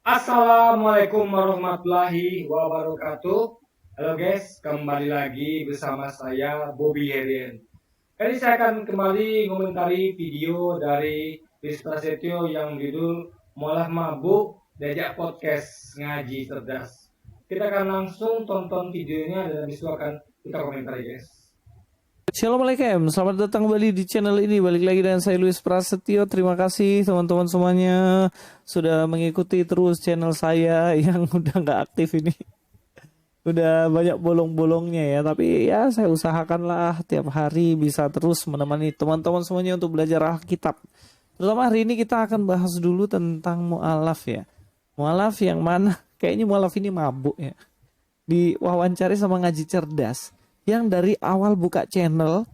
Assalamualaikum warahmatullahi wabarakatuh. Halo guys, kembali lagi bersama saya Bobby Herian. Kali saya akan kembali mengomentari video dari Rizky Prasetyo yang berjudul Mualaf Mabuk Diajak Podcast Ngaji Cerdas. Kita akan langsung tonton videonya dan habis itu akan kita komentari guys. Assalamualaikum, selamat datang kembali di channel ini. Balik lagi dengan saya Luis Prasetyo. Terima kasih teman-teman semuanya sudah mengikuti terus channel saya yang udah nggak aktif ini. Udah banyak bolong-bolongnya ya, tapi ya saya usahakanlah tiap hari bisa terus menemani teman-teman semuanya untuk belajar Alkitab. Terutama hari ini kita akan bahas dulu tentang mu'alaf ya. Mu'alaf yang mana kayaknya mu'alaf ini mabuk ya. Diwawancari sama Ngaji Cerdas yang dari awal buka channel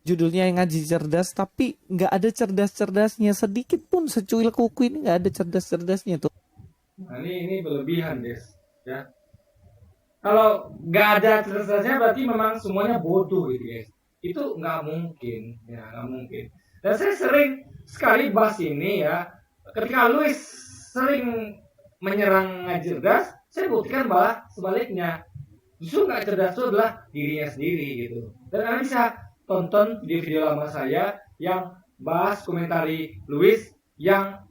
judulnya yang Ngaji Cerdas, tapi nggak ada cerdas-cerdasnya sedikit pun. Secuil kuku ini nggak ada cerdas-cerdasnya tuh. Nah, ini berlebihan guys ya. Kalau nggak ada cerdas-cerdasnya berarti memang semuanya bodoh gitu guys. Itu nggak mungkin ya, nggak mungkin. Dan saya sering sekali bahas ini ya. Ketika Luis sering menyerang Ngaji Cerdas, saya buktikan bahwa sebaliknya. Justru nggak cerdas itu adalah dirinya sendiri gitu. Dan Anda bisa tonton video lama saya yang bahas komentari Luis yang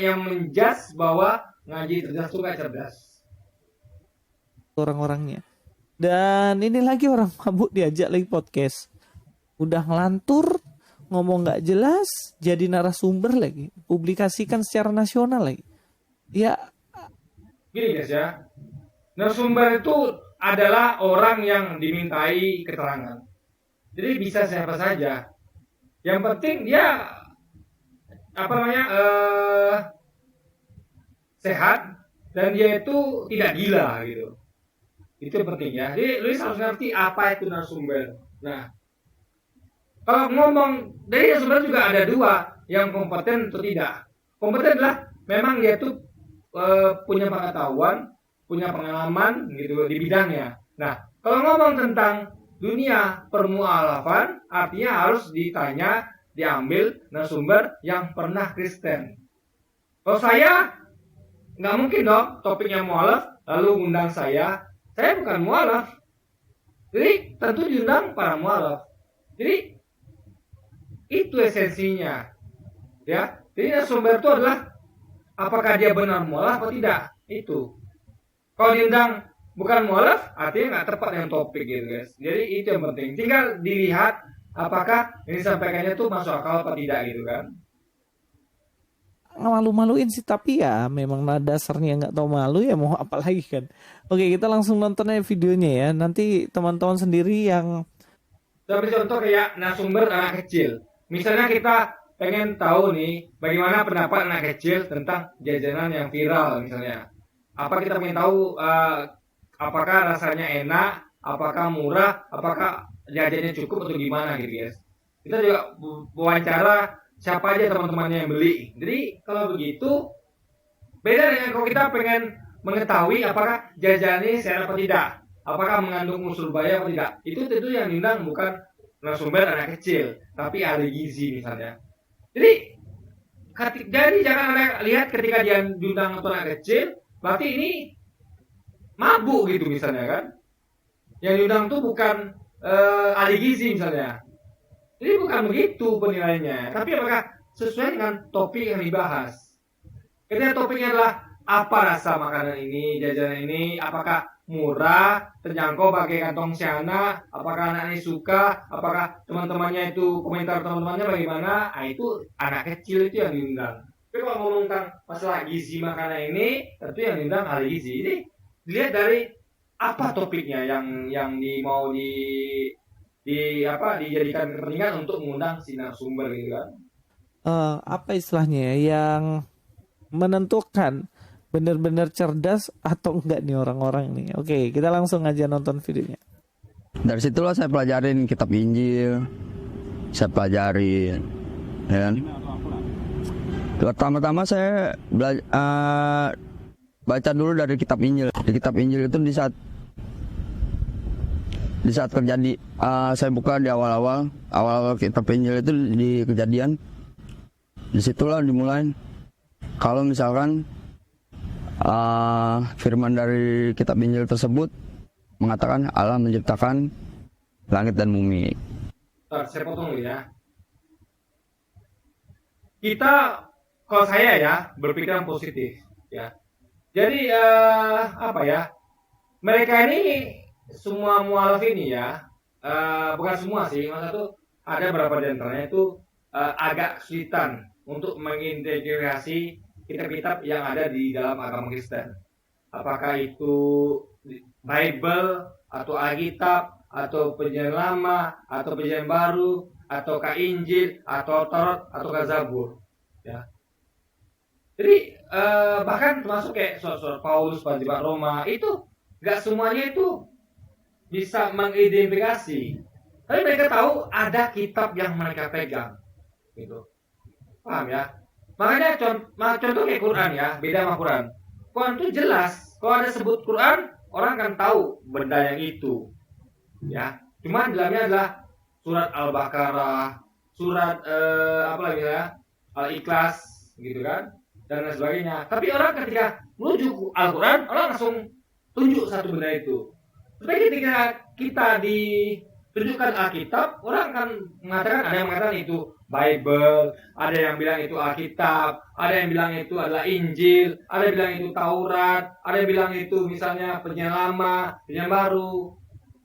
yang menjudge bahwa Ngaji Cerdas itu nggak cerdas. Orang-orangnya. Dan ini lagi orang mabuk diajak lagi podcast. Udah ngelantur, ngomong nggak jelas, jadi narasumber lagi. Publikasikan secara nasional lagi. Ya. Gini guys ya. Narasumber itu adalah orang yang dimintai keterangan. Jadi bisa siapa saja. Yang penting dia sehat dan dia itu tidak gila gitu. Itu penting ya. Jadi Luis harus ngerti apa itu narasumber. Nah, kalau ngomong dari narasumber juga ada dua, yang kompeten atau tidak. Kompeten adalah memang dia itu punya pengetahuan, punya pengalaman gitu di bidangnya. Nah, kalau ngomong tentang dunia permualafan, artinya harus diambil narasumber yang pernah Kristen. Kalau saya nggak mungkin dong topiknya mualaf lalu undang saya bukan mualaf. Jadi tentu diundang para mualaf. Jadi itu esensinya, ya. Jadi narasumber itu adalah apakah dia benar mualaf atau tidak, itu. Kalau diundang bukan mualaf, artinya nggak tepat dengan topik gitu guys. Jadi itu yang penting. Tinggal dilihat apakah yang disampaikannya tuh masuk akal atau tidak gitu kan. Malu-maluin sih, tapi ya memang dasarnya nggak tahu malu ya, mau apa lagi kan. Oke, kita langsung nonton aja videonya ya. Nanti teman-teman sendiri yang Seperti contoh kayak narasumber anak kecil. Misalnya kita pengen tahu nih bagaimana pendapat anak kecil tentang jajanan yang viral misalnya. Apa kita pengen tahu apakah rasanya enak, apakah murah, apakah jajannya cukup atau gimana gitu guys. Kita juga wawancara siapa aja teman-temannya yang beli. Jadi kalau begitu beda dengan kalau kita pengen mengetahui apakah jajanan ini sehat atau tidak, apakah mengandung unsur bahaya atau tidak. Itu tentu yang diundang bukan narasumber anak kecil, tapi ahli gizi misalnya. Jadi jangan Anda lihat ketika dia diundang untuk anak kecil berarti ini mabuk gitu misalnya kan. Yang diundang tuh bukan ahli gizi misalnya. Jadi bukan begitu penilaiannya. Tapi apakah sesuai dengan topik yang dibahas. Ketika topiknya adalah apa rasa makanan ini, jajanan ini, apakah murah, terjangkau pakai kantong siana, apakah anak ini suka, apakah teman-temannya itu komentar teman-temannya bagaimana, itu anak kecil itu yang diundang. Tapi kalau ngomong tentang masalah gizi makanan ini, tentu yang diundang ahli gizi. Jadi dilihat dari apa topiknya yang dijadikan kepentingan untuk mengundang si narasumber gitu kan. apa istilahnya ya, yang menentukan benar-benar cerdas atau enggak nih orang-orang nih. Oke, kita langsung aja nonton videonya. Dari situlah saya pelajarin kitab Injil, saya pelajarin, ya kan. Pertama-tama saya baca dulu dari kitab Injil. Di kitab Injil itu di saat terjadi, saya buka di awal-awal kitab Injil itu di Kejadian. Disitulah dimulai kalau misalkan firman dari kitab Injil tersebut mengatakan Allah menciptakan langit dan bumi. Ntar, saya potong dulu ya. Kita, kalau saya ya, berpikiran positif ya. Jadi apa ya? Mereka ini semua mualaf ini ya, bukan semua sih, masa tuh ada beberapa di antaranya itu agak kesulitan untuk mengintegrasi kitab-kitab yang ada di dalam agama Kristen. Apakah itu Bible atau Alkitab atau Perjanjian Lama atau Perjanjian Baru ataukah Injil atau Taurat ataukah Zabur ya. Jadi bahkan termasuk kayak surat Paulus, Panjibat Roma itu nggak semuanya itu bisa mengidentifikasi. Tapi mereka tahu ada kitab yang mereka pegang gitu. Paham ya? Makanya contoh kayak Quran ya, beda sama Quran. Quran itu jelas, kalau ada sebut Quran, orang akan tahu benda yang itu. Ya, cuma dalamnya adalah surat Al-Baqarah, surat apa lagi ya? Al-Ikhlas gitu kan, dan lain sebagainya. Tapi orang ketika menuju Al-Quran, orang langsung tunjuk satu benda itu. Tapi ketika kita ditunjukkan Alkitab, orang akan mengatakan, ada yang mengatakan itu Bible, ada yang bilang itu Alkitab, ada yang bilang itu adalah Injil, ada yang bilang itu Taurat, ada yang bilang itu misalnya Perjanjian Lama, Perjanjian Baru.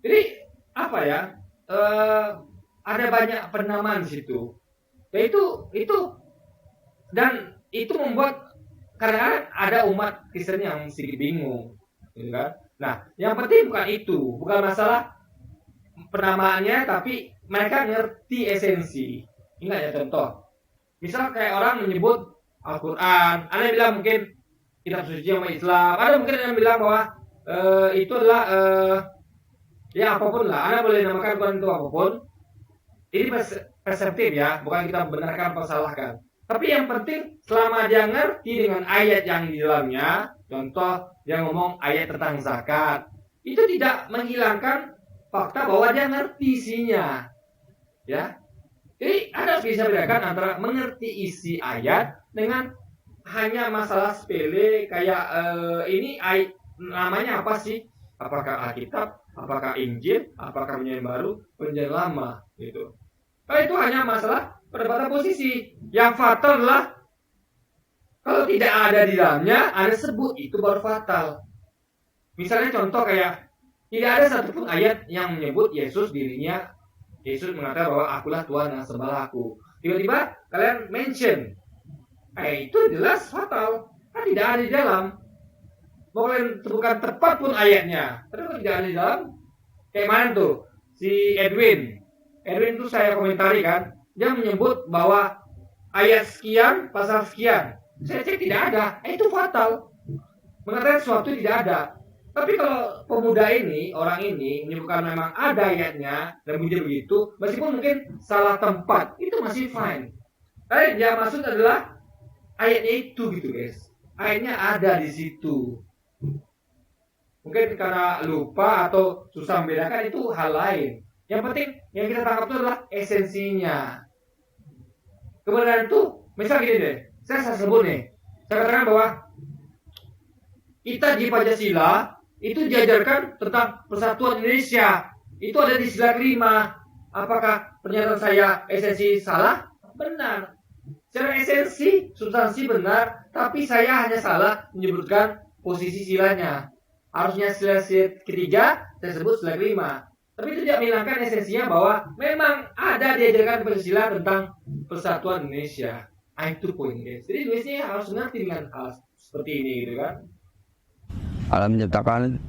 Jadi apa ya? Ada banyak penamaan di situ. Ya itu dan itu membuat kadang-kadang ada umat Kristen yang sedikit bingung, gitu kan? Nah, yang penting bukan itu, bukan masalah penamaannya, tapi mereka ngerti esensi. Ingat ya contoh, misal kayak orang menyebut Al-Quran, ada yang bilang mungkin kitab suci sama Islam, ada mungkin yang bilang bahwa itu adalah ya apapun lah, Anda boleh namakan Quran itu apapun. Ini perseptif ya, bukan kita benarkan atau salahkan. Tapi yang penting selama dia ngerti dengan ayat yang di dalamnya, contoh dia ngomong ayat tentang zakat, itu tidak menghilangkan fakta bahwa dia ngerti isinya, ya. Jadi Anda harus bisa bedakan antara mengerti isi ayat dengan hanya masalah sepele kayak ini ayat namanya apa sih? Apakah Alkitab, apakah Injil, apakah Perjanjian Baru, Perjanjian Lama, gitu. Kalau itu hanya masalah perdebatan posisi. Yang fatal adalah kalau tidak ada di dalamnya, Anda sebut itu baru fatal. Misalnya contoh kayak tidak ada satupun ayat yang menyebut Yesus mengatakan bahwa akulah Tuhan yang sembahlah aku. Tiba-tiba kalian mention, itu jelas fatal. Kan tidak ada di dalam. Mau kalian sebutkan tepat pun ayatnya, tapi kalau tidak ada di dalam, kayak mana tuh si Edwin tuh saya komentari kan, dia menyebut bahwa ayat sekian pasal sekian, saya cek tidak ada, itu fatal. Mengatakan sesuatu tidak ada. Tapi kalau pemuda ini, orang ini menyebutkan memang ada ayatnya dan begitu, meskipun mungkin salah tempat, itu masih fine. Tapi yang maksud adalah ayatnya itu gitu guys. Ayatnya ada di situ. Mungkin karena lupa atau susah membedakan itu hal lain. Yang penting yang kita tangkap itu adalah esensinya. Kebenaran itu, misal gini deh, saya sebut nih, saya katakan bahwa kita di Pancasila itu diajarkan tentang persatuan Indonesia. Itu ada di sila kelima. Apakah pernyataan saya esensi salah? Benar. Secara esensi, substansi benar, tapi saya hanya salah menyebutkan posisi silanya. Harusnya sila ketiga, saya sebut sila kelima. Tapi itu tidak menghilangkan esensinya bahwa memang ada diajarkan Pancasila tentang persatuan Indonesia. Itu poin guys. Jadi Indonesia harus ngerti dengan hal seperti ini gitu kan. Allah menciptakan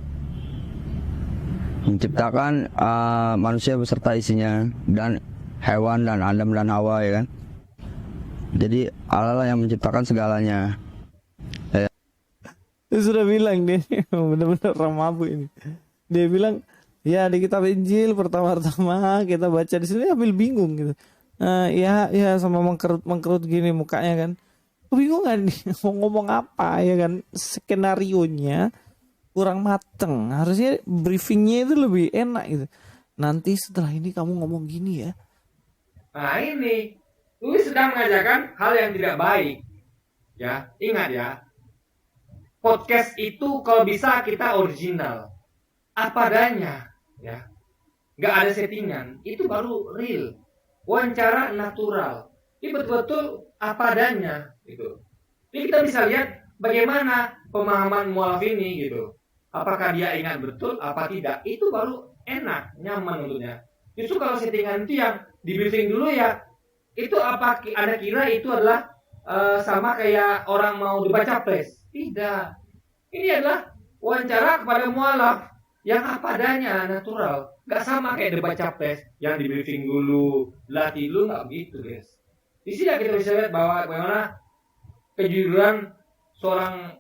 manusia beserta isinya dan hewan dan Adam dan Hawa, ya kan. Jadi Allah lah yang menciptakan segalanya. Dia sudah bilang dia benar-benar ramabu ini. Dia bilang ya di kitab Injil pertama-tama kita baca di sini ambil bingung gitu. Ya sama mengkerut gini mukanya kan. Kebingungan nih mau ngomong apa ya kan, skenarionya kurang mateng. Harusnya briefingnya itu lebih enak gitu. Nanti setelah ini kamu ngomong gini ya. Nah ini, lu sedang mengajarkan hal yang tidak baik. Ya, ingat ya. podcast itu kalau bisa kita original, apa adanya, ya, nggak ada settingan, itu baru real, wawancara natural, ini betul-betul apa adanya, gitu. Jadi kita bisa lihat bagaimana pemahaman mualaf ini, gitu. Apakah dia ingat betul, apa tidak, itu baru enak, nyaman untuknya. Justru kalau settingan itu yang di briefing dulu ya, itu apa Anda kira itu adalah sama kayak orang mau debat capres? Tidak. Ini adalah wawancara kepada mualaf yang apa adanya, natural. Gak sama kayak debat capres yang di briefing dulu, latih dulu, nggak begitu, guys. Di sini kita bisa lihat bahwa bagaimana kejujuran seorang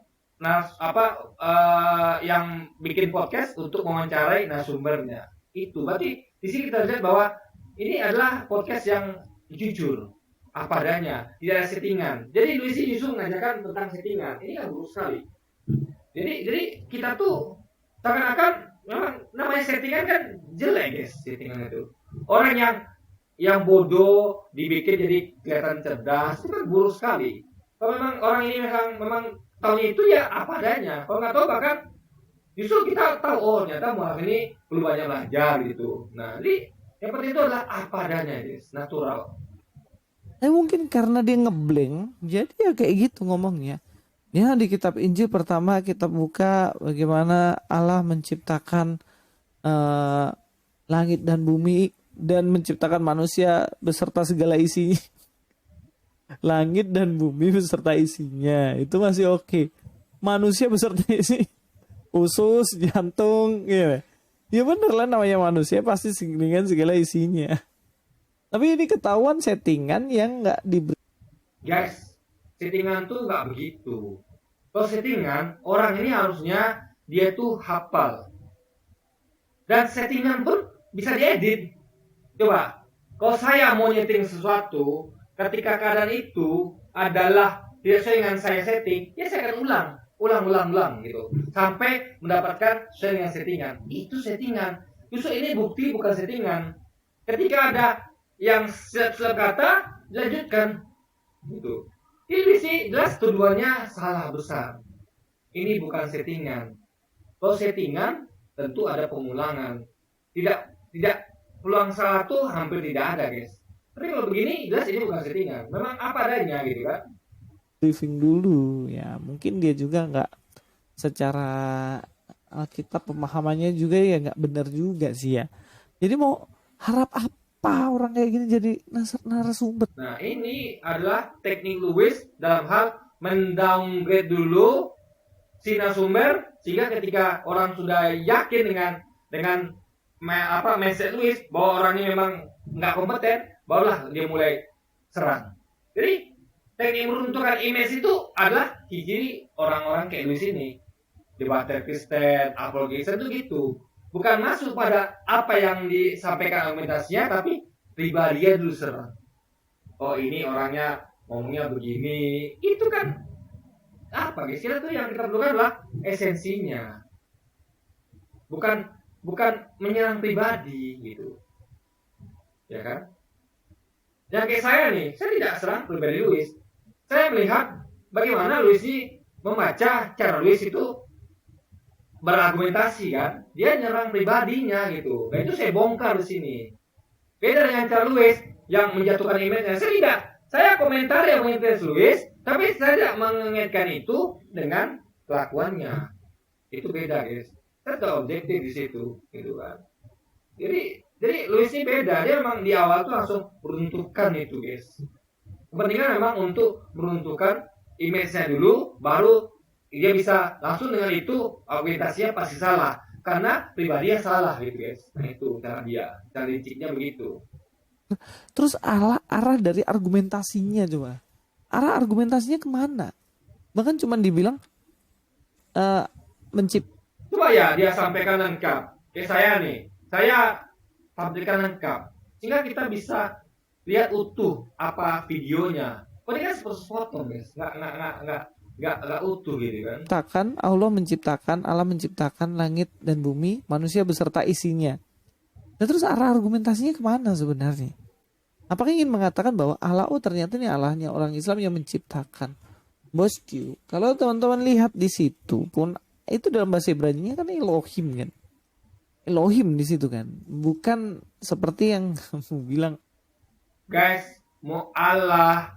yang bikin podcast untuk mewawancarai narasumbernya. Itu berarti di sini kita lihat bahwa ini adalah podcast yang jujur, apa adanya, tidak ada settingan. Jadi Luisi justru mengajarkan tentang settingan. Ini kan buruk sekali. Jadi kita tuh seakan-akan memang namanya settingan kan jelek, guys, settingan itu. Orang yang bodoh dibikin jadi kelihatan cerdas, itu kan buruk sekali. Kalau memang orang ini memang tahunya itu ya apa adanya. Kalau nggak tahu bahkan justru kita tahu, oh ternyata mualaf ini perlu banyak belajar gitu. Nah, jadi yang penting itu adalah apa adanya, guys, natural. Mungkin karena dia ngeblank, jadi ya kayak gitu ngomongnya. Ya di kitab Injil pertama kita buka bagaimana Allah menciptakan langit dan bumi dan menciptakan manusia beserta segala isinya. Langit dan bumi beserta isinya itu masih oke. Manusia beserta isi, usus, jantung, ya. Ya bener lah, namanya manusia pasti dengan segala isinya. Tapi ini ketahuan settingan yang nggak diberi. Guys, settingan tuh nggak begitu. Kalau settingan, orang ini harusnya dia tuh hafal. Dan settingan pun bisa diedit. Coba, kalau saya mau nyeting sesuatu, ketika keadaan itu adalah tidak sesuai dengan saya setting, ya saya akan ulang gitu, sampai mendapatkan sesuai dengan settingan. Itu settingan. Justru ini bukti bukan settingan. Ketika ada yang setiap kata dilanjutkan gitu. Ini sih jelas tuduhannya salah besar. Ini bukan settingan. Kalau settingan tentu ada pengulangan. Tidak peluang salah tuh hampir tidak ada, guys. Tapi kalau begini jelas ini bukan settingan. Memang apa adanya gitu kan. Briefing dulu ya. Mungkin dia juga nggak secara Alkitab pemahamannya juga ya nggak benar juga sih ya. Jadi mau harap apa orang kayak gini jadi narasumber? Nah, ini adalah teknik Lewis dalam hal mendowngrade dulu si narasumber sehingga ketika orang sudah yakin dengan mindset Lewis bahwa orangnya memang nggak kompeten, barulah dia mulai serang. Jadi teknik meruntuhkan image itu adalah ciri orang-orang kayak Lewis ini, debater Kristen, apologesis itu gitu. Bukan masuk pada apa yang disampaikan argumentasinya, tapi pribadinya dulu serang. Oh ini orangnya ngomongnya begini, itu kan apa guys? Kita tuh yang kita perlukan adalah esensinya, bukan menyerang pribadi gitu, ya kan? Yang kayak saya nih, saya tidak serang pribadi Lewis. Saya melihat bagaimana Lewis ini membaca cara Lewis itu berargumentasi kan, dia nyerang pribadinya gitu. Nah itu saya bongkar di sini. Beda dengan cara Lewis yang menjatuhkan image-nya. Saya komentari argumentasi Lewis, tapi saya tidak mengaitkan itu dengan kelakuannya. Itu beda, guys. Saya tidak objektif di situ, gitu kan. Jadi Lewis ini beda. Dia memang di awal tuh langsung meruntuhkan itu, guys. Kepentingan memang untuk meruntuhkan image-nya dulu, baru dia bisa langsung dengan itu argumentasinya pasti salah karena pribadinya salah gitu guys. Nah itu cara liciknya begitu. Terus arah dari argumentasinya coba, arah argumentasinya kemana? Bahkan cuma dibilang coba ya dia sampaikan lengkap. Kayak saya nih, saya tampilkan lengkap sehingga kita bisa lihat utuh apa videonya. Kok ini kan sepotong guys, nggak utuh gitu kan. Allah menciptakan langit dan bumi, manusia beserta isinya. Dan terus arah argumentasinya kemana sebenarnya? Apakah ingin mengatakan bahwa Allah ternyata ini Allahnya orang Islam yang menciptakan? Bosku, kalau teman-teman lihat di situ pun itu dalam bahasa Ibrani kan Elohim kan. Elohim di situ kan. Bukan seperti yang kamu bilang. Guys, mau Allah,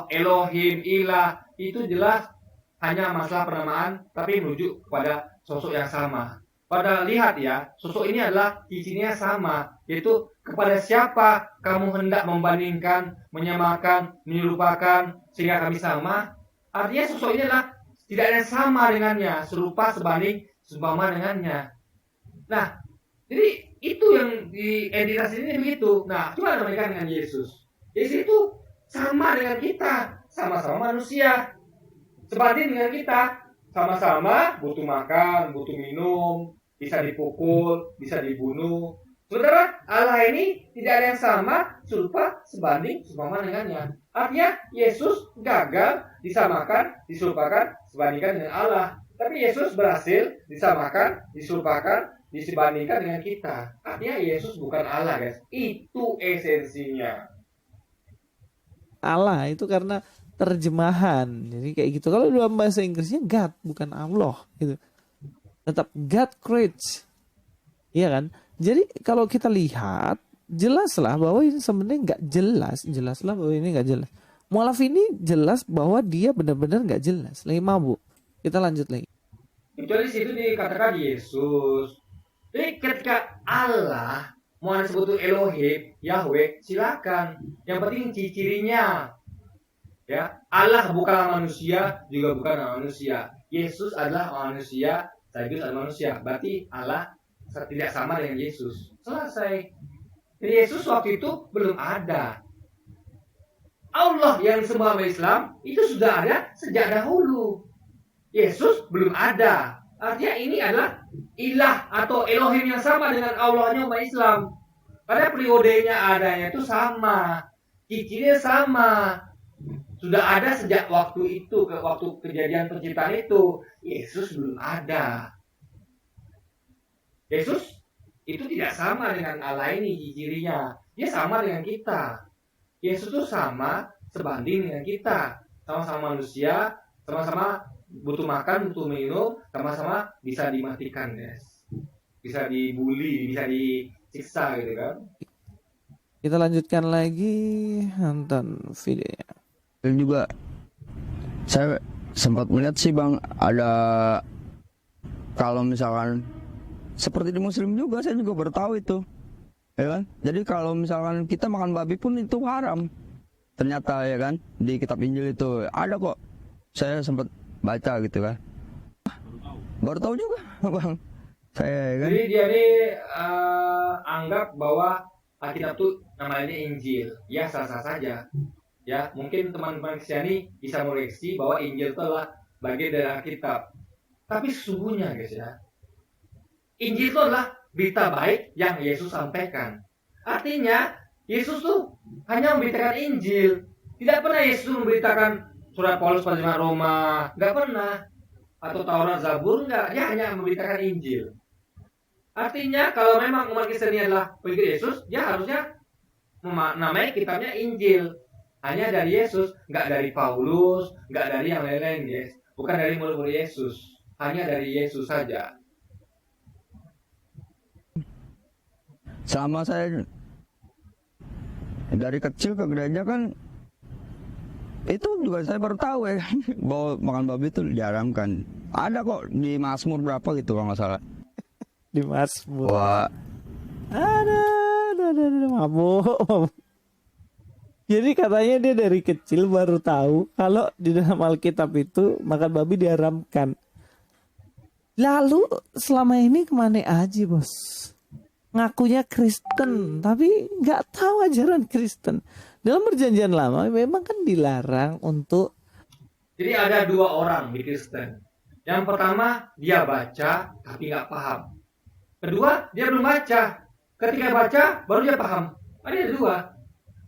Elohim, Ilah, itu jelas hanya masalah penamaan, tapi merujuk kepada sosok yang sama. Pada lihat ya, sosok ini adalah isinya sama, yaitu kepada siapa kamu hendak membandingkan, menyamakan, menyerupakan, sehingga kami sama. Artinya sosok ini adalah tidak ada yang sama dengannya, serupa, sebanding, seumpama dengannya. Nah, jadi itu yang di entitas ini begitu. Nah, coba bandingkan dengan Yesus. Yesus itu sama dengan kita, sama-sama manusia, sebanding dengan kita, sama-sama butuh makan, butuh minum, bisa dipukul, bisa dibunuh. Saudara, Allah ini tidak ada yang sama, serupa, sebanding, seumpama dengannya. Artinya Yesus gagal disamakan, diserupakan, sebandingkan dengan Allah. Tapi Yesus berhasil disamakan, diserupakan, disebandingkan dengan kita. Artinya Yesus bukan Allah, guys. Itu esensinya. Allah itu karena terjemahan. Jadi kayak gitu. Kalau dalam bahasa Inggrisnya God, bukan Allah gitu. Tetap God creates. Iya kan? Jadi kalau kita lihat, jelaslah bahwa ini sebenarnya nggak jelas. Jelaslah bahwa ini nggak jelas. Mualaf ini jelas bahwa dia benar-benar nggak jelas. Lagi mabuk. Kita lanjut lagi. Kecuali situ dikatakan Yesus. Jadi ketika Allah mau disebut Elohim, Yahweh, silakan. Yang penting ciri-cirinya. Ya, Allah bukanlah manusia, juga bukan manusia. Yesus adalah manusia, sekaligus adalah manusia. Berarti Allah tidak sama dengan Yesus. Selesai. Jadi Yesus waktu itu belum ada. Allah yang disembah oleh Islam itu sudah ada sejak dahulu. Yesus belum ada. Artinya ini adalah ilah atau Elohim yang sama dengan Allahnya umat Islam. Pada periodenya adanya itu sama, cirinya sama. Sudah ada sejak waktu itu, waktu kejadian penciptaan itu. Yesus belum ada. Yesus itu tidak sama dengan Allah ini cirinya. Dia sama dengan kita. Yesus itu sama, sebanding dengan kita. Sama-sama manusia, sama-sama butuh makan, butuh minum, sama-sama bisa dimatikan, guys. Bisa dibully, bisa disiksa gitu kan. Kita lanjutkan lagi nonton videonya. Dan juga saya sempat melihat sih Bang, ada kalau misalkan seperti di Muslim juga, saya juga baru tahu itu, ya kan? Jadi kalau misalkan kita makan babi pun itu haram. Ternyata ya kan di kitab Injil itu ada kok. Saya sempat baca gitu kan. Baru tahu juga, Bang. Saya ya kan. Jadi dia ini anggap bahwa Alkitab itu namanya Injil. Ya sah-sah saja. Ya, mungkin teman-teman Kristiani bisa mengoreksi bahwa Injil itu adalah bagian dari Alkitab. Tapi sesungguhnya guys ya, Injil itu adalah berita baik yang Yesus sampaikan. Artinya, Yesus tuh hanya memberitakan Injil. Tidak pernah Yesus memberitakan surat Paulus pada jemaat Roma. Nggak pernah. Atau Taurat, Zabur, nggak. Dia hanya memberitakan Injil. Artinya, kalau memang umat Kristen adalah pengikut Yesus, dia harusnya namanya kitabnya Injil. Hanya dari Yesus, nggak dari Paulus, nggak dari yang lain-lain, guys. Bukan dari murid-murid Yesus. Hanya dari Yesus saja. Selama saya dari kecil ke gereja kan, itu juga saya baru tahu ya bahwa makan babi itu diharamkan. Ada kok di Mazmur berapa gitu kalau nggak salah. Di Mazmur. Wah, Ada, mabuk. Jadi katanya dia dari kecil baru tahu kalau di dalam Alkitab itu makan babi diharamkan. Lalu selama ini kemana aja bos? Ngakunya Kristen tapi nggak tahu ajaran Kristen. Dalam perjanjian lama memang kan dilarang untuk. Jadi ada dua orang di Kristen. Yang pertama dia baca tapi nggak paham. Kedua dia belum baca. Ketika baca baru dia paham. Ada dua.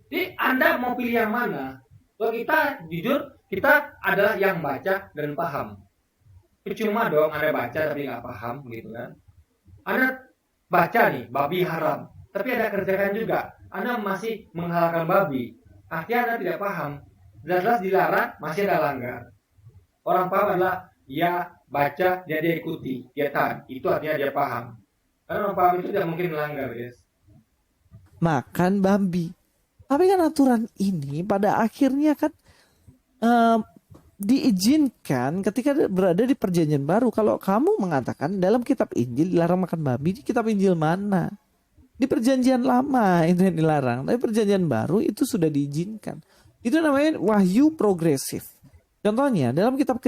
Jadi Anda mau pilih yang mana? Kalau kita jujur, kita adalah yang baca dan paham. Cuma dong Anda baca tapi nggak paham gitu kan. Anda baca nih, babi haram. Tapi Anda kerjakan juga. Anda masih menghalalkan babi. Artinya Anda tidak paham. jelas-jelas dilarang, masih ada langgar. Orang paham adalah dia baca, dia ikuti, dia taat. Itu artinya dia paham. Karena orang paham itu tidak mungkin melanggar, guys. Makan babi. Tapi kan aturan ini pada akhirnya kan diizinkan ketika berada di perjanjian baru. Kalau kamu mengatakan dalam kitab Injil dilarang makan babi, di kitab Injil mana? Di perjanjian lama itu yang dilarang, tapi perjanjian baru itu sudah diizinkan. Itu namanya wahyu progresif. Contohnya dalam kitab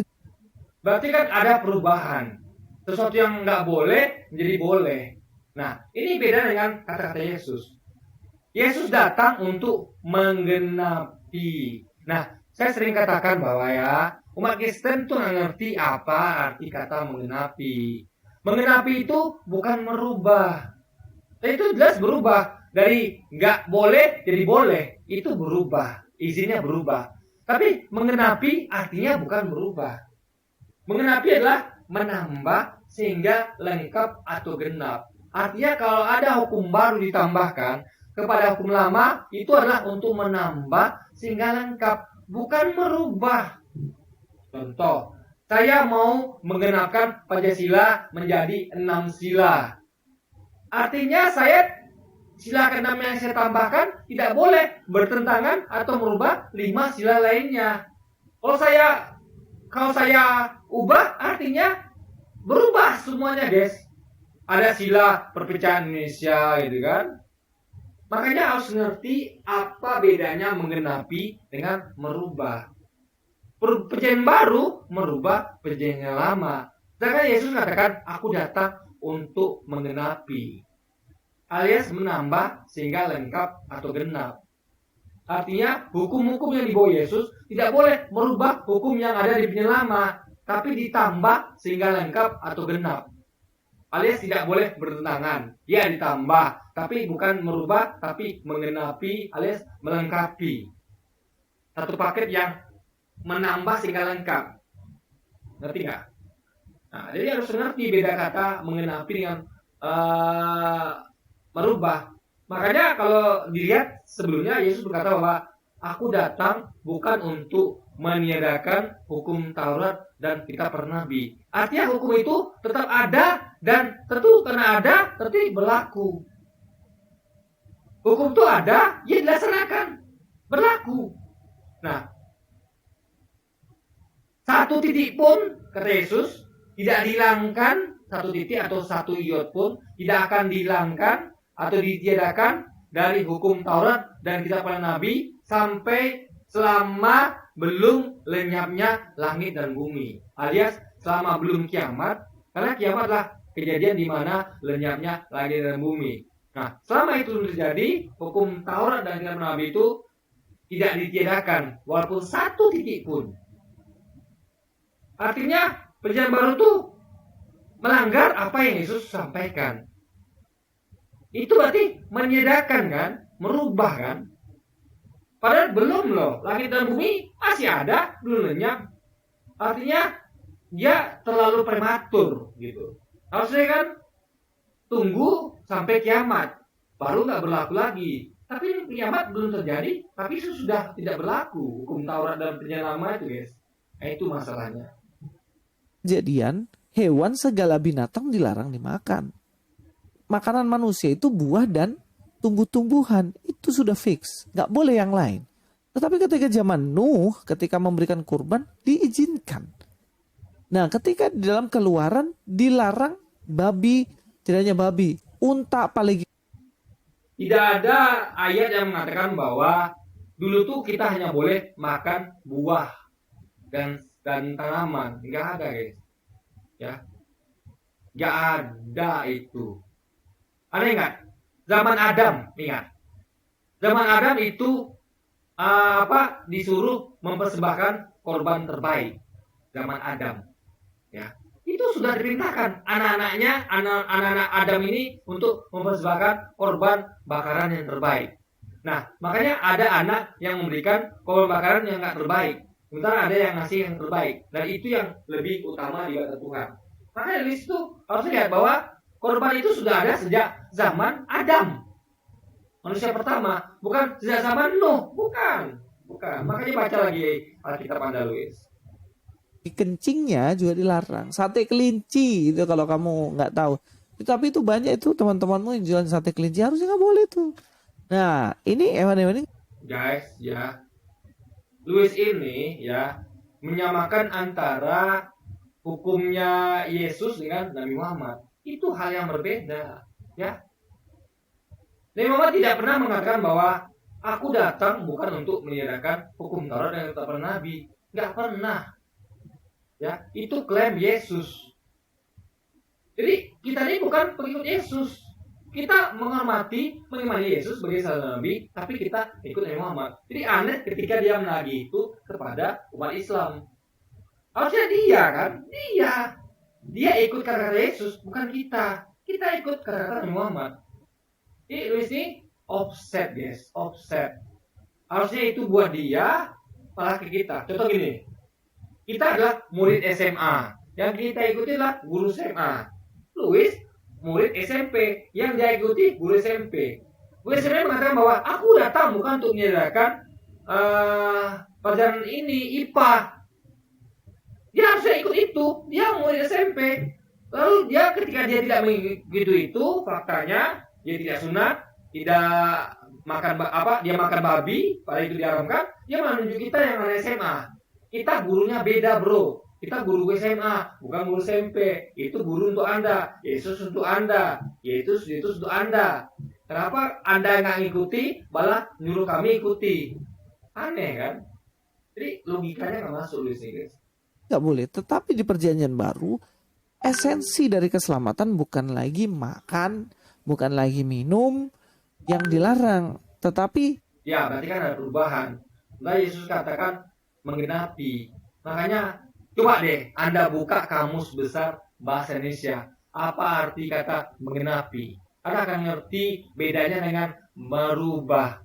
Berarti kan ada perubahan. Sesuatu yang nggak boleh menjadi boleh. Nah, ini beda dengan kata-kata Yesus. Yesus datang untuk menggenapi. Nah, saya sering katakan bahwa ya, umat Kristen tuh nggak ngerti apa arti kata menggenapi. Menggenapi itu bukan merubah. Itu jelas berubah. Dari nggak boleh jadi boleh. Itu berubah. Izinnya berubah. Tapi menggenapi artinya bukan berubah. Menggenapi adalah menambah sehingga lengkap atau genap. Artinya kalau ada hukum baru ditambahkan kepada hukum lama, itu adalah untuk menambah sehingga lengkap, bukan merubah. Contoh, saya mau menggenapkan Pancasila menjadi 6 sila. Artinya saya sila ke-6 yang saya tambahkan tidak boleh bertentangan atau merubah 5 sila lainnya. Kalau saya ubah, artinya berubah semuanya, guys. Ada sila perpecahan Indonesia gitu kan. Makanya harus ngerti apa bedanya menggenapi dengan merubah. Perjanjian baru merubah perjanjian lama. Sedangkan Yesus katakan, aku datang untuk menggenapi. Alias menambah sehingga lengkap atau genap. Artinya hukum-hukum yang dibawa Yesus tidak boleh merubah hukum yang ada di perjanjian lama, tapi ditambah sehingga lengkap atau genap. Alias tidak boleh bertentangan. Ya ditambah, tapi bukan merubah, tapi menggenapi alias melengkapi. Satu paket yang menambah sehingga lengkap. Ngerti nggak? Nah, jadi harus ngerti beda kata menggenapi dengan merubah. Makanya kalau dilihat sebelumnya Yesus berkata bahwa aku datang bukan untuk meniadakan hukum Taurat dan kitab para nabi. Artinya hukum itu tetap ada dan tentu karena ada tentu berlaku. Hukum itu ada, ya dilaksanakan, berlaku. Nah, satu titik pun kata Yesus tidak dihilangkan, satu titik atau satu iot pun tidak akan dihilangkan atau ditiadakan dari hukum Taurat dan kitab para nabi sampai selama belum lenyapnya langit dan bumi, alias selama belum kiamat, karena kiamatlah kejadian di mana lenyapnya langit dan bumi. Nah, selama itu terjadi, hukum Taurat dan kitab Nabi itu tidak ditiadakan, walaupun satu titik pun. Artinya, perjanjian baru itu melanggar apa yang Yesus sampaikan. Itu berarti menyediakan kan, merubah kan. Padahal belum loh, langit dan bumi masih ada, belum lenyap. Artinya dia terlalu prematur gitu. Harusnya kan tunggu sampai kiamat, baru nggak berlaku lagi. Tapi kiamat belum terjadi, tapi itu sudah tidak berlaku hukum Taurat dan perjanjian lama itu, guys. Nah, itu masalahnya. Kejadian, hewan segala binatang dilarang dimakan. Makanan manusia itu buah dan tumbuh-tumbuhan, itu sudah fix, nggak boleh yang lain. Tetapi ketika zaman Nuh, ketika memberikan kurban, diizinkan. Nah, ketika di dalam Keluaran dilarang babi, tidak hanya babi, unta apalagi. Tidak ada ayat yang mengatakan bahwa dulu tuh kita hanya boleh makan buah dan tanaman, nggak ada, guys. Ya, nggak ada itu. Ada nggak? Zaman Adam, ingat. Zaman Adam itu disuruh mempersembahkan korban terbaik. Zaman Adam, ya. Itu sudah diperintahkan anak-anak Adam ini untuk mempersembahkan korban bakaran yang terbaik. Nah, makanya ada anak yang memberikan korban bakaran yang nggak terbaik. Sementara ada yang ngasih yang terbaik. Dan itu yang lebih utama di mata Tuhan. Makanya di situ harus lihat bahwa korban itu sudah ada sejak zaman Adam, manusia pertama, bukan sejak zaman Nuh, bukan Bukan. Makanya baca lagi Alkitab Anda, Luis. Kencingnya juga dilarang. Sate kelinci itu kalau kamu nggak tahu. Tapi itu banyak itu teman-temanmu yang jualan sate kelinci, harusnya nggak boleh tuh. Nah, ini Evan ini Guys, ya. Luis ini ya menyamakan antara hukumnya Yesus dengan Nabi Muhammad. Itu hal yang berbeda, ya. Nabi Muhammad tidak pernah mengatakan bahwa aku datang bukan untuk meniadakan hukum Taurat dan ketetapan Nabi. Nggak pernah. Ya, itu klaim Yesus. Jadi kita ini bukan pengikut Yesus. Kita mengimani Yesus sebagai salah Nabi, tapi kita ikut Nabi Muhammad. Jadi aneh ketika dia menagih itu kepada umat Islam. Harusnya dia kan, dia ikut kata-kata Yesus, bukan kita. Kita ikut kata-kata Nabi Muhammad. Jadi Luis ini offset, guys, offset. Harusnya itu buat dia, malah ke kita. Contoh gini, kita adalah murid SMA, yang kita ikuti adalah guru SMA. Luis murid SMP, yang dia ikuti guru SMP. Guru SMP mengatakan bahwa aku datang bukan untuk menyediakan pelajaran ini IPA. Dia harusnya ikut itu. Dia murid SMP. Lalu dia ketika dia tidak mengikuti itu, faktanya dia tidak sunat, tidak makan dia makan babi, pada itu diharamkan. Dia menunjuk kita yang ada SMA. Kita gurunya beda, bro. Kita guru SMA, bukan guru SMP. Itu guru untuk Anda. Yesus untuk Anda. Yesus untuk Anda. Kenapa Anda nggak ngikuti, malah nyuruh kami ikuti? Aneh kan? Jadi logikanya nggak masuk di sini, guys. nggak boleh. Tetapi di perjanjian baru, esensi dari keselamatan bukan lagi makan, bukan lagi minum yang dilarang. Tetapi ya berarti kan ada perubahan. Nah, Yesus katakan menggenapi. Makanya coba deh Anda buka kamus besar bahasa Indonesia. Apa arti kata menggenapi? Anda akan ngerti bedanya dengan merubah.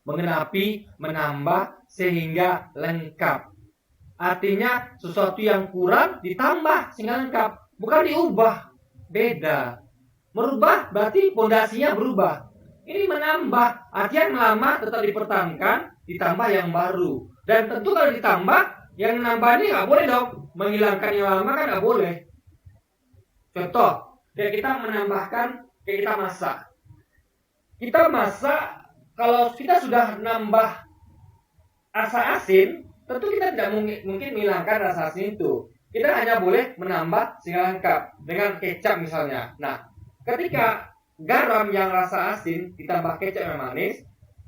Menggenapi, menambah, sehingga lengkap. Artinya sesuatu yang kurang ditambah sehingga lengkap. Bukan diubah. Beda. Merubah berarti fondasinya berubah. Ini menambah. Artinya lama tetap dipertahankan, ditambah yang baru. Dan tentu kalau ditambah, yang nambah ini nggak boleh dong. Menghilangkan yang lama kan nggak boleh. Contoh, kayak kita menambahkan, kayak kita masak. Kita masak, kalau kita sudah nambah rasa asin, tentu kita tidak mungkin menghilangkan rasa asin itu. Kita hanya boleh menambah sehingga lengkap. Dengan kecap misalnya. Nah, ketika garam yang rasa asin ditambah kecap yang manis,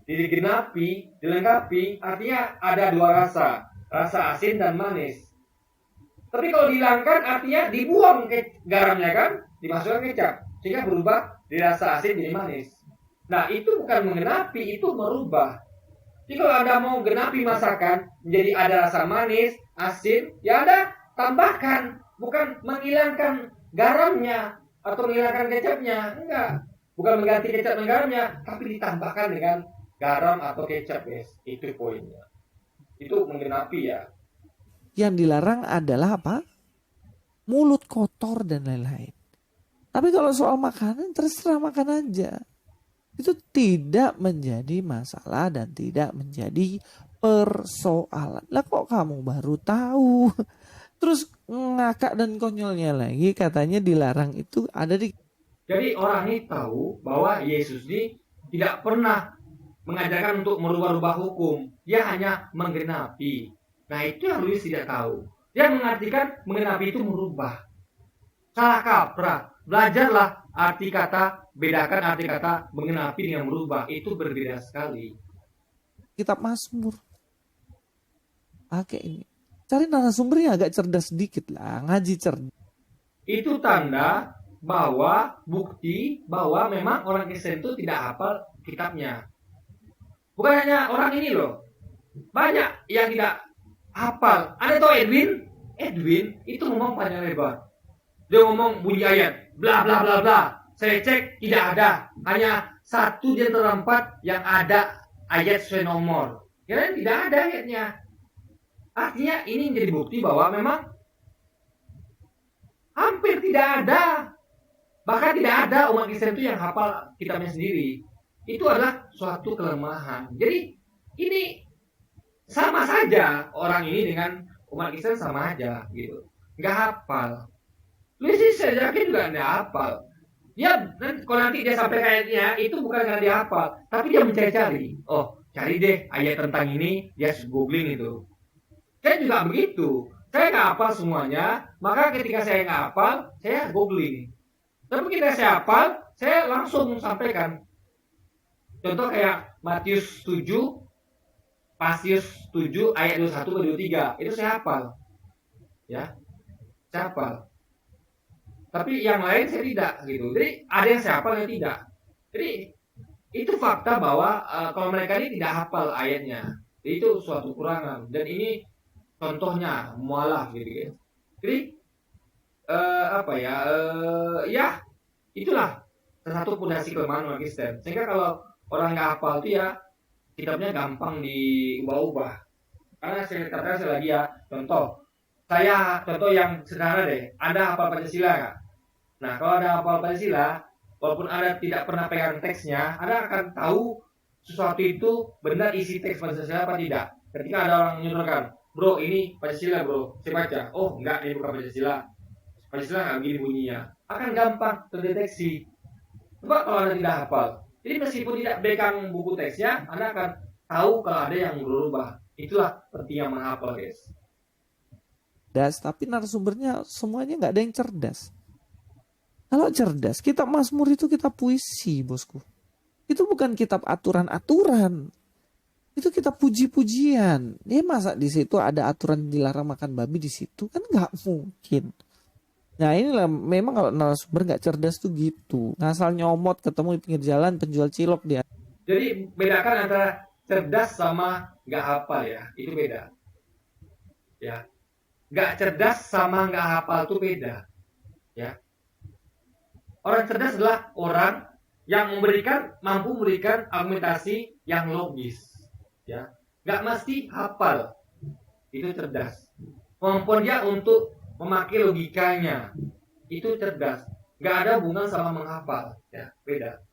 digenapi, dilengkapi, artinya ada dua rasa. Rasa asin dan manis. Tapi kalau dihilangkan artinya dibuang garamnya kan, dimasukkan kecap, sehingga berubah dari rasa asin jadi manis. Nah, itu bukan menggenapi, itu merubah. Jadi kalau Anda mau genapi masakan menjadi ada rasa manis, asin, ya Anda tambahkan, bukan menghilangkan garamnya atau menghilangkan kecapnya, enggak. Bukan mengganti kecap dengan garamnya, tapi ditambahkan dengan garam atau kecap, guys. Itu poinnya. Itu menggenapi ya. yang dilarang adalah apa? Mulut kotor dan lain-lain. Tapi kalau soal makanan, terserah makan aja. Itu tidak menjadi masalah dan tidak menjadi persoalan. Lah kok kamu baru tahu? Terus ngakak dan konyolnya lagi katanya dilarang itu ada di... Jadi orang ini tahu bahwa Yesus ini tidak pernah mengajarkan untuk merubah-rubah hukum. Dia hanya menggenapi. Nah, itu yang Luis tidak tahu. Dia mengartikan menggenapi itu merubah. Salah kaprah. Belajarlah arti kata, bedakan arti kata menggenapi dengan merubah. Itu berbeda sekali. Kitab Mazmur. Pakai ini. Cari narasumbernya agak cerdas sedikit lah. Ngaji cerdas. Itu tanda bahwa bukti bahwa memang orang Kristen itu tidak hafal kitabnya. Bukan hanya orang ini loh. Banyak yang tidak hafal. Anda tahu Edwin? Edwin itu ngomong panjang lebar. Dia ngomong bunyi ayat. Bla bla bla bla. Saya cek tidak ada. Hanya 1 di antara 4 yang ada ayat sesuai nomor. Ya tidak ada ayatnya. Artinya ini menjadi bukti bahwa memang hampir tidak ada. Bahkan tidak ada umat Kristen itu yang hafal kitabnya sendiri. Itu adalah suatu kelemahan. Jadi ini sama saja orang ini dengan umat Kristen sama aja gitu, nggak hafal. Lu sih saya yakin juga nggak hafal. Ya, kalau nanti dia sampai kayaknya itu bukan karena dia hafal, tapi dia mencari-cari. Oh, cari deh ayat tentang ini, dia googling itu. Saya juga begitu. Saya nggak hafal semuanya, maka ketika saya nggak hafal, saya googling. Tapi ketika saya hafal, saya langsung sampaikan. Contoh kayak Matius 7, Matius 7 ayat 21 ke 23, itu saya hafal. Ya, saya hafal. Tapi yang lain saya tidak gitu. Jadi ada yang saya hafal yang tidak. Jadi itu fakta bahwa kalau mereka ini tidak hafal ayatnya, itu suatu kurangan. Dan ini contohnya mualah gitu ya. Jadi ya itulah salah satu pondasi kelemahan umat Kristen. Sehingga kalau orang nggak hafal itu ya kitabnya gampang diubah-ubah. Karena saya katakan sekali lagi ya, contoh yang sederhana deh. Anda hafal Pancasila nggak? Nah, kalau Anda hafal Pancasila, walaupun Anda tidak pernah pegang teksnya, Anda akan tahu sesuatu itu benar isi teks Pancasila apa tidak. Ketika ada orang menyodorkan, bro ini Pancasila bro, saya baca, oh enggak ini bukan Pancasila. Pancasila nggak begini bunyinya. Akan gampang terdeteksi. Coba kalau Anda tidak hafal. Jadi meskipun tidak pegang buku teksnya, Anda akan tahu kalau ada yang berubah. Itulah pentingnya menghafal, guys. Tapi narasumbernya semuanya nggak ada yang cerdas. Kalau cerdas, kitab Mazmur itu kitab puisi, bosku. Itu bukan kitab aturan-aturan. Itu kitab puji-pujian. Dia masa di situ ada aturan dilarang makan babi di situ? Kan nggak mungkin. Nah inilah memang kalau narasumber nggak cerdas tuh gitu. Ngasal nyomot ketemu di pinggir jalan penjual cilok dia. Jadi bedakan antara cerdas sama nggak hafal ya. Itu beda. Ya. Nggak cerdas sama nggak hafal itu beda. Ya. Orang cerdas adalah orang yang mampu memberikan argumentasi yang logis, ya, nggak mesti hafal, itu cerdas. Kemampuan dia untuk memakai logikanya, itu cerdas. Nggak ada hubungan sama menghafal, ya, beda.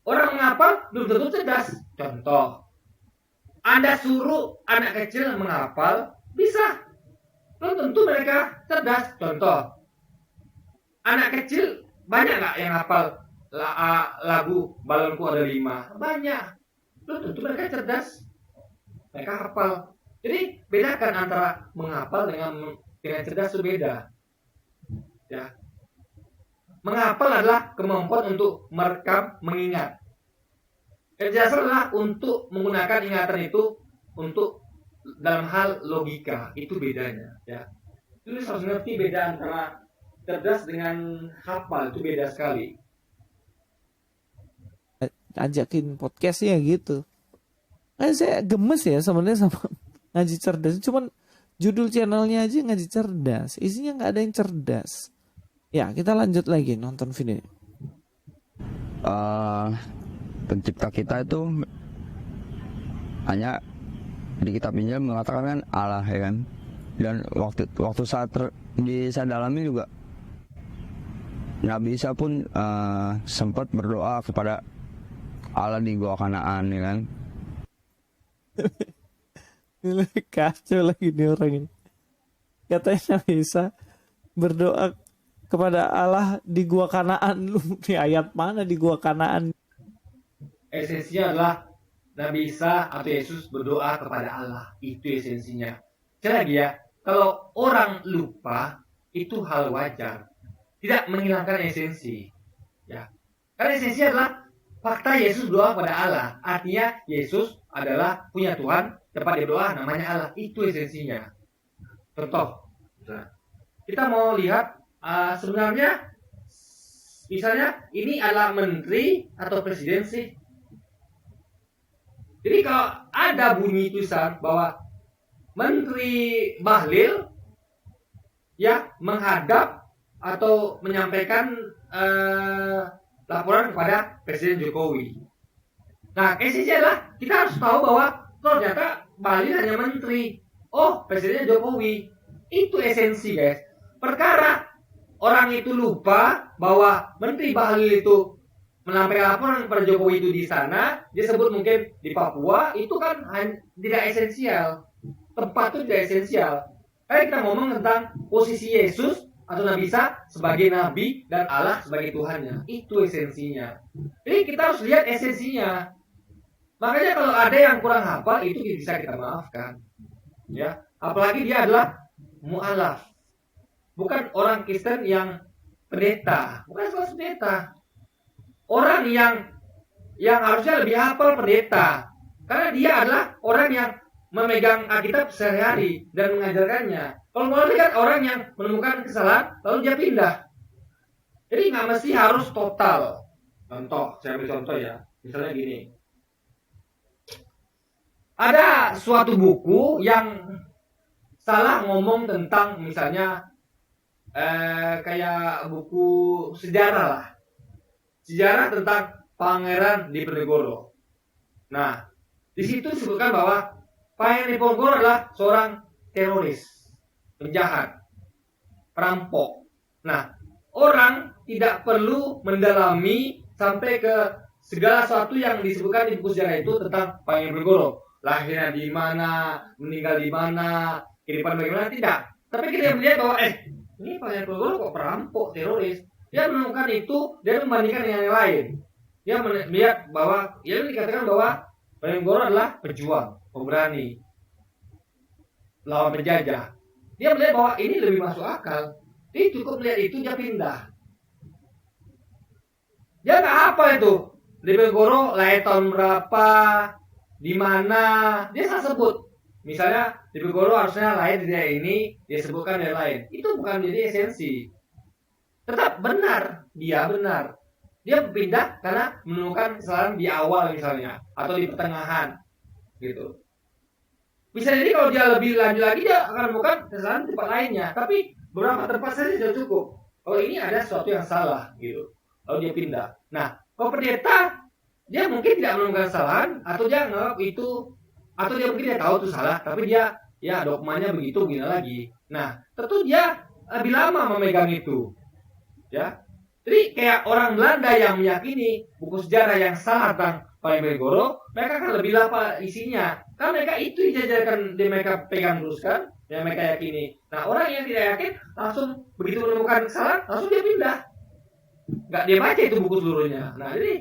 Orang menghafal belum tentu cerdas. Contoh, Anda suruh anak kecil menghafal, bisa, belum tentu mereka cerdas. Contoh, anak kecil banyak nggak yang hafal lagu Balonku Ada 5? Banyak. Belum tentu mereka cerdas. Mereka hafal. Jadi bedakan antara menghafal dengan cerdas itu beda. Ya. Menghafal adalah kemampuan untuk merekam, mengingat. Kecerdasan adalah untuk menggunakan ingatan itu untuk dalam hal logika. Itu bedanya. Ya. Jadi harus ngerti beda antara cerdas dengan hafal, itu beda sekali. Ajakin podcastnya gitu. Saya gemes ya sebenarnya sama ngaji cerdas. Cuman judul channelnya aja ngaji cerdas. Isinya nggak ada yang cerdas. Ya kita lanjut lagi nonton video. Pencipta kita itu hanya di kitab Injil mengatakan kan Allah ya kan. Dan waktu saat saya dalami juga Nabi Isa pun sempat berdoa kepada Allah di Gua Kanaan ya kan. Kacau lagi nih orang ini. Katanya Nabi Isa berdoa kepada Allah di Gua Kanaan. Lu di ayat mana di Gua Kanaan? Esensinya adalah Nabi Isa atau Yesus berdoa kepada Allah. Itu esensinya. Sekali lagi ya, kalau orang lupa itu hal wajar. Tidak menghilangkan esensi. Ya. Karena esensi adalah fakta Yesus berdoa kepada Allah. Artinya Yesus adalah punya Tuhan, tempat dia berdoa namanya Allah. Itu esensinya. Contoh. Kita mau lihat sebenarnya misalnya ini adalah menteri atau presiden sih. Jadi kalau ada bunyi tulisan bahwa Menteri Bahlil ya menghadap atau menyampaikan laporan kepada Presiden Jokowi. Nah, esensinya adalah kita harus tahu bahwa ternyata Bahlil hanya menteri. Oh, Presiden Jokowi. Itu esensi, guys. Perkara orang itu lupa bahwa Menteri Bahlil itu menyampaikan laporan kepada Jokowi itu di sana, dia sebut mungkin di Papua, itu kan tidak esensial. tempat itu tidak esensial. Kita ngomong tentang posisi Yesus atau Nabi Isa sebagai Nabi dan Allah sebagai Tuhannya. Itu esensinya. Jadi kita harus lihat esensinya. Makanya kalau ada yang kurang hafal itu bisa kita maafkan. Ya, apalagi dia adalah mu'alaf. Bukan orang Kristen yang pendeta, bukan sekelas pendeta. Orang yang harusnya lebih hafal pendeta. Karena dia adalah orang yang memegang Alkitab sehari-hari dan mengajarkannya. Kalau mau lihat orang yang menemukan kesalahan, lalu dia pindah. Jadi nggak mesti harus total. Contoh, saya ambil contoh ya. Misalnya gini. Ada suatu buku yang salah ngomong tentang misalnya kayak buku sejarah lah. Sejarah tentang Pangeran Diponegoro. Nah, di situ disebutkan bahwa Pangeran Diponegoro adalah seorang teroris, penjahat, perampok. Nah, orang tidak perlu mendalami sampai ke segala sesuatu yang disebutkan di buku sejarah itu tentang Pangeran Diponegoro. Lahirnya di mana, meninggal di mana, kehidupan bagaimana, tidak. Tapi kita melihat bahwa ini Pangeran Diponegoro kok perampok, teroris. Dia menemukan itu, dia membandingkan dengan yang lain. Dia melihat bahwa, ya dikatakan bahwa Pangeran Diponegoro adalah pejuang, pemberani, lawan penjajah. Dia melihat bahwa ini lebih masuk akal. Dia cukup melihat itu, dia pindah. Dia nggak apa itu. Diponegoro lahir tahun berapa, di mana, dia salah sebut. Misalnya Diponegoro harusnya lahir di daerah ini, dia sebutkan daerah lain. Itu bukan jadi esensi. Tetap benar, dia benar. Dia pindah karena menemukan kesalahan di awal misalnya, atau di pertengahan, gitu. Bisa jadi kalau dia lebih lanjut lagi, dia akan menemukan kesalahan di tempat lainnya. Tapi beberapa tempat saja sudah cukup. Kalau ini ada sesuatu yang salah, gitu. Lalu dia pindah. Nah, kalau pendeta, dia mungkin tidak menemukan kesalahan, atau dia menganggap itu, atau dia mungkin dia tahu itu salah, tapi dia, ya dogmanya begitu, begini lagi. Nah, tentu dia lebih lama memegang itu. Ya, jadi kayak orang Belanda yang meyakini buku sejarah yang salah tentang Pangeran Diponegoro, mereka akan lebih lama isinya. Karena mereka itu dijajarkan, mereka pegang terus kan, yang mereka yakini. Nah, orang yang tidak yakin langsung begitu menemukan kesalahan, langsung dia pindah. Nggak dia baca itu buku seluruhnya. Nah, jadi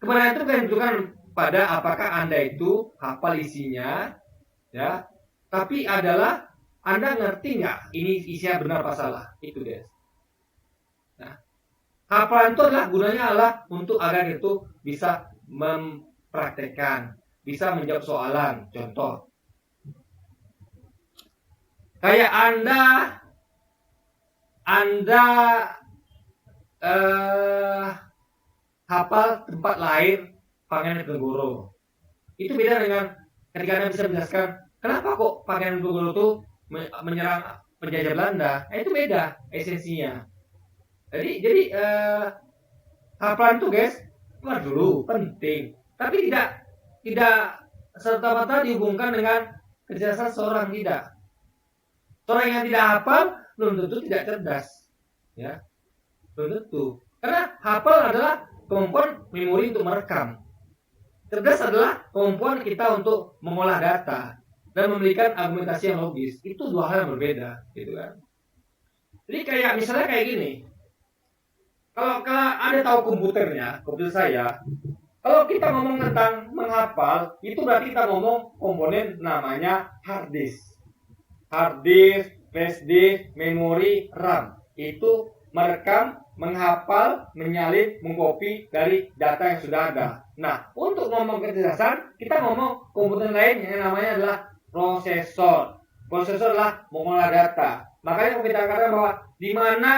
kebenaran itu kan menunjukkan pada apakah Anda itu hafal isinya, ya. Tapi adalah Anda ngerti nggak ini isinya benar apa salah? Itu guys. Nah, hafalan itu adalah gunanya adalah untuk agar itu bisa mempraktekkan, bisa menjawab soalan. Contoh, kayak Anda hafal tempat lahir Pangeran Diponegoro. Itu beda dengan ketika Anda bisa menjelaskan kenapa kok Pangeran Diponegoro itu menyerang penjajah Belanda. Itu beda esensinya. Jadi hafalan itu guys, dulu penting, tapi tidak serta-merta dihubungkan dengan kecerdasan seorang, tidak. Seorang yang tidak hafal belum tentu tidak cerdas, ya, belum tentu. Karena hafal adalah kemampuan memori untuk merekam. Cerdas adalah kemampuan kita untuk mengolah data dan memberikan argumentasi yang logis. Itu dua hal yang berbeda, gitu kan. Jadi kayak misalnya kayak gini. Kalau Anda tahu komputer saya, kalau kita ngomong tentang menghafal, itu berarti kita ngomong komponen namanya hard disk. Hard disk, flash disk, memori, RAM. Itu merekam, menghafal, menyalin, mengcopy dari data yang sudah ada. Nah, untuk ngomong kecerdasan, kita ngomong komponen lain yang namanya adalah prosesor. Prosesor adalah mengolah data. Makanya kita katakan bahwa di mana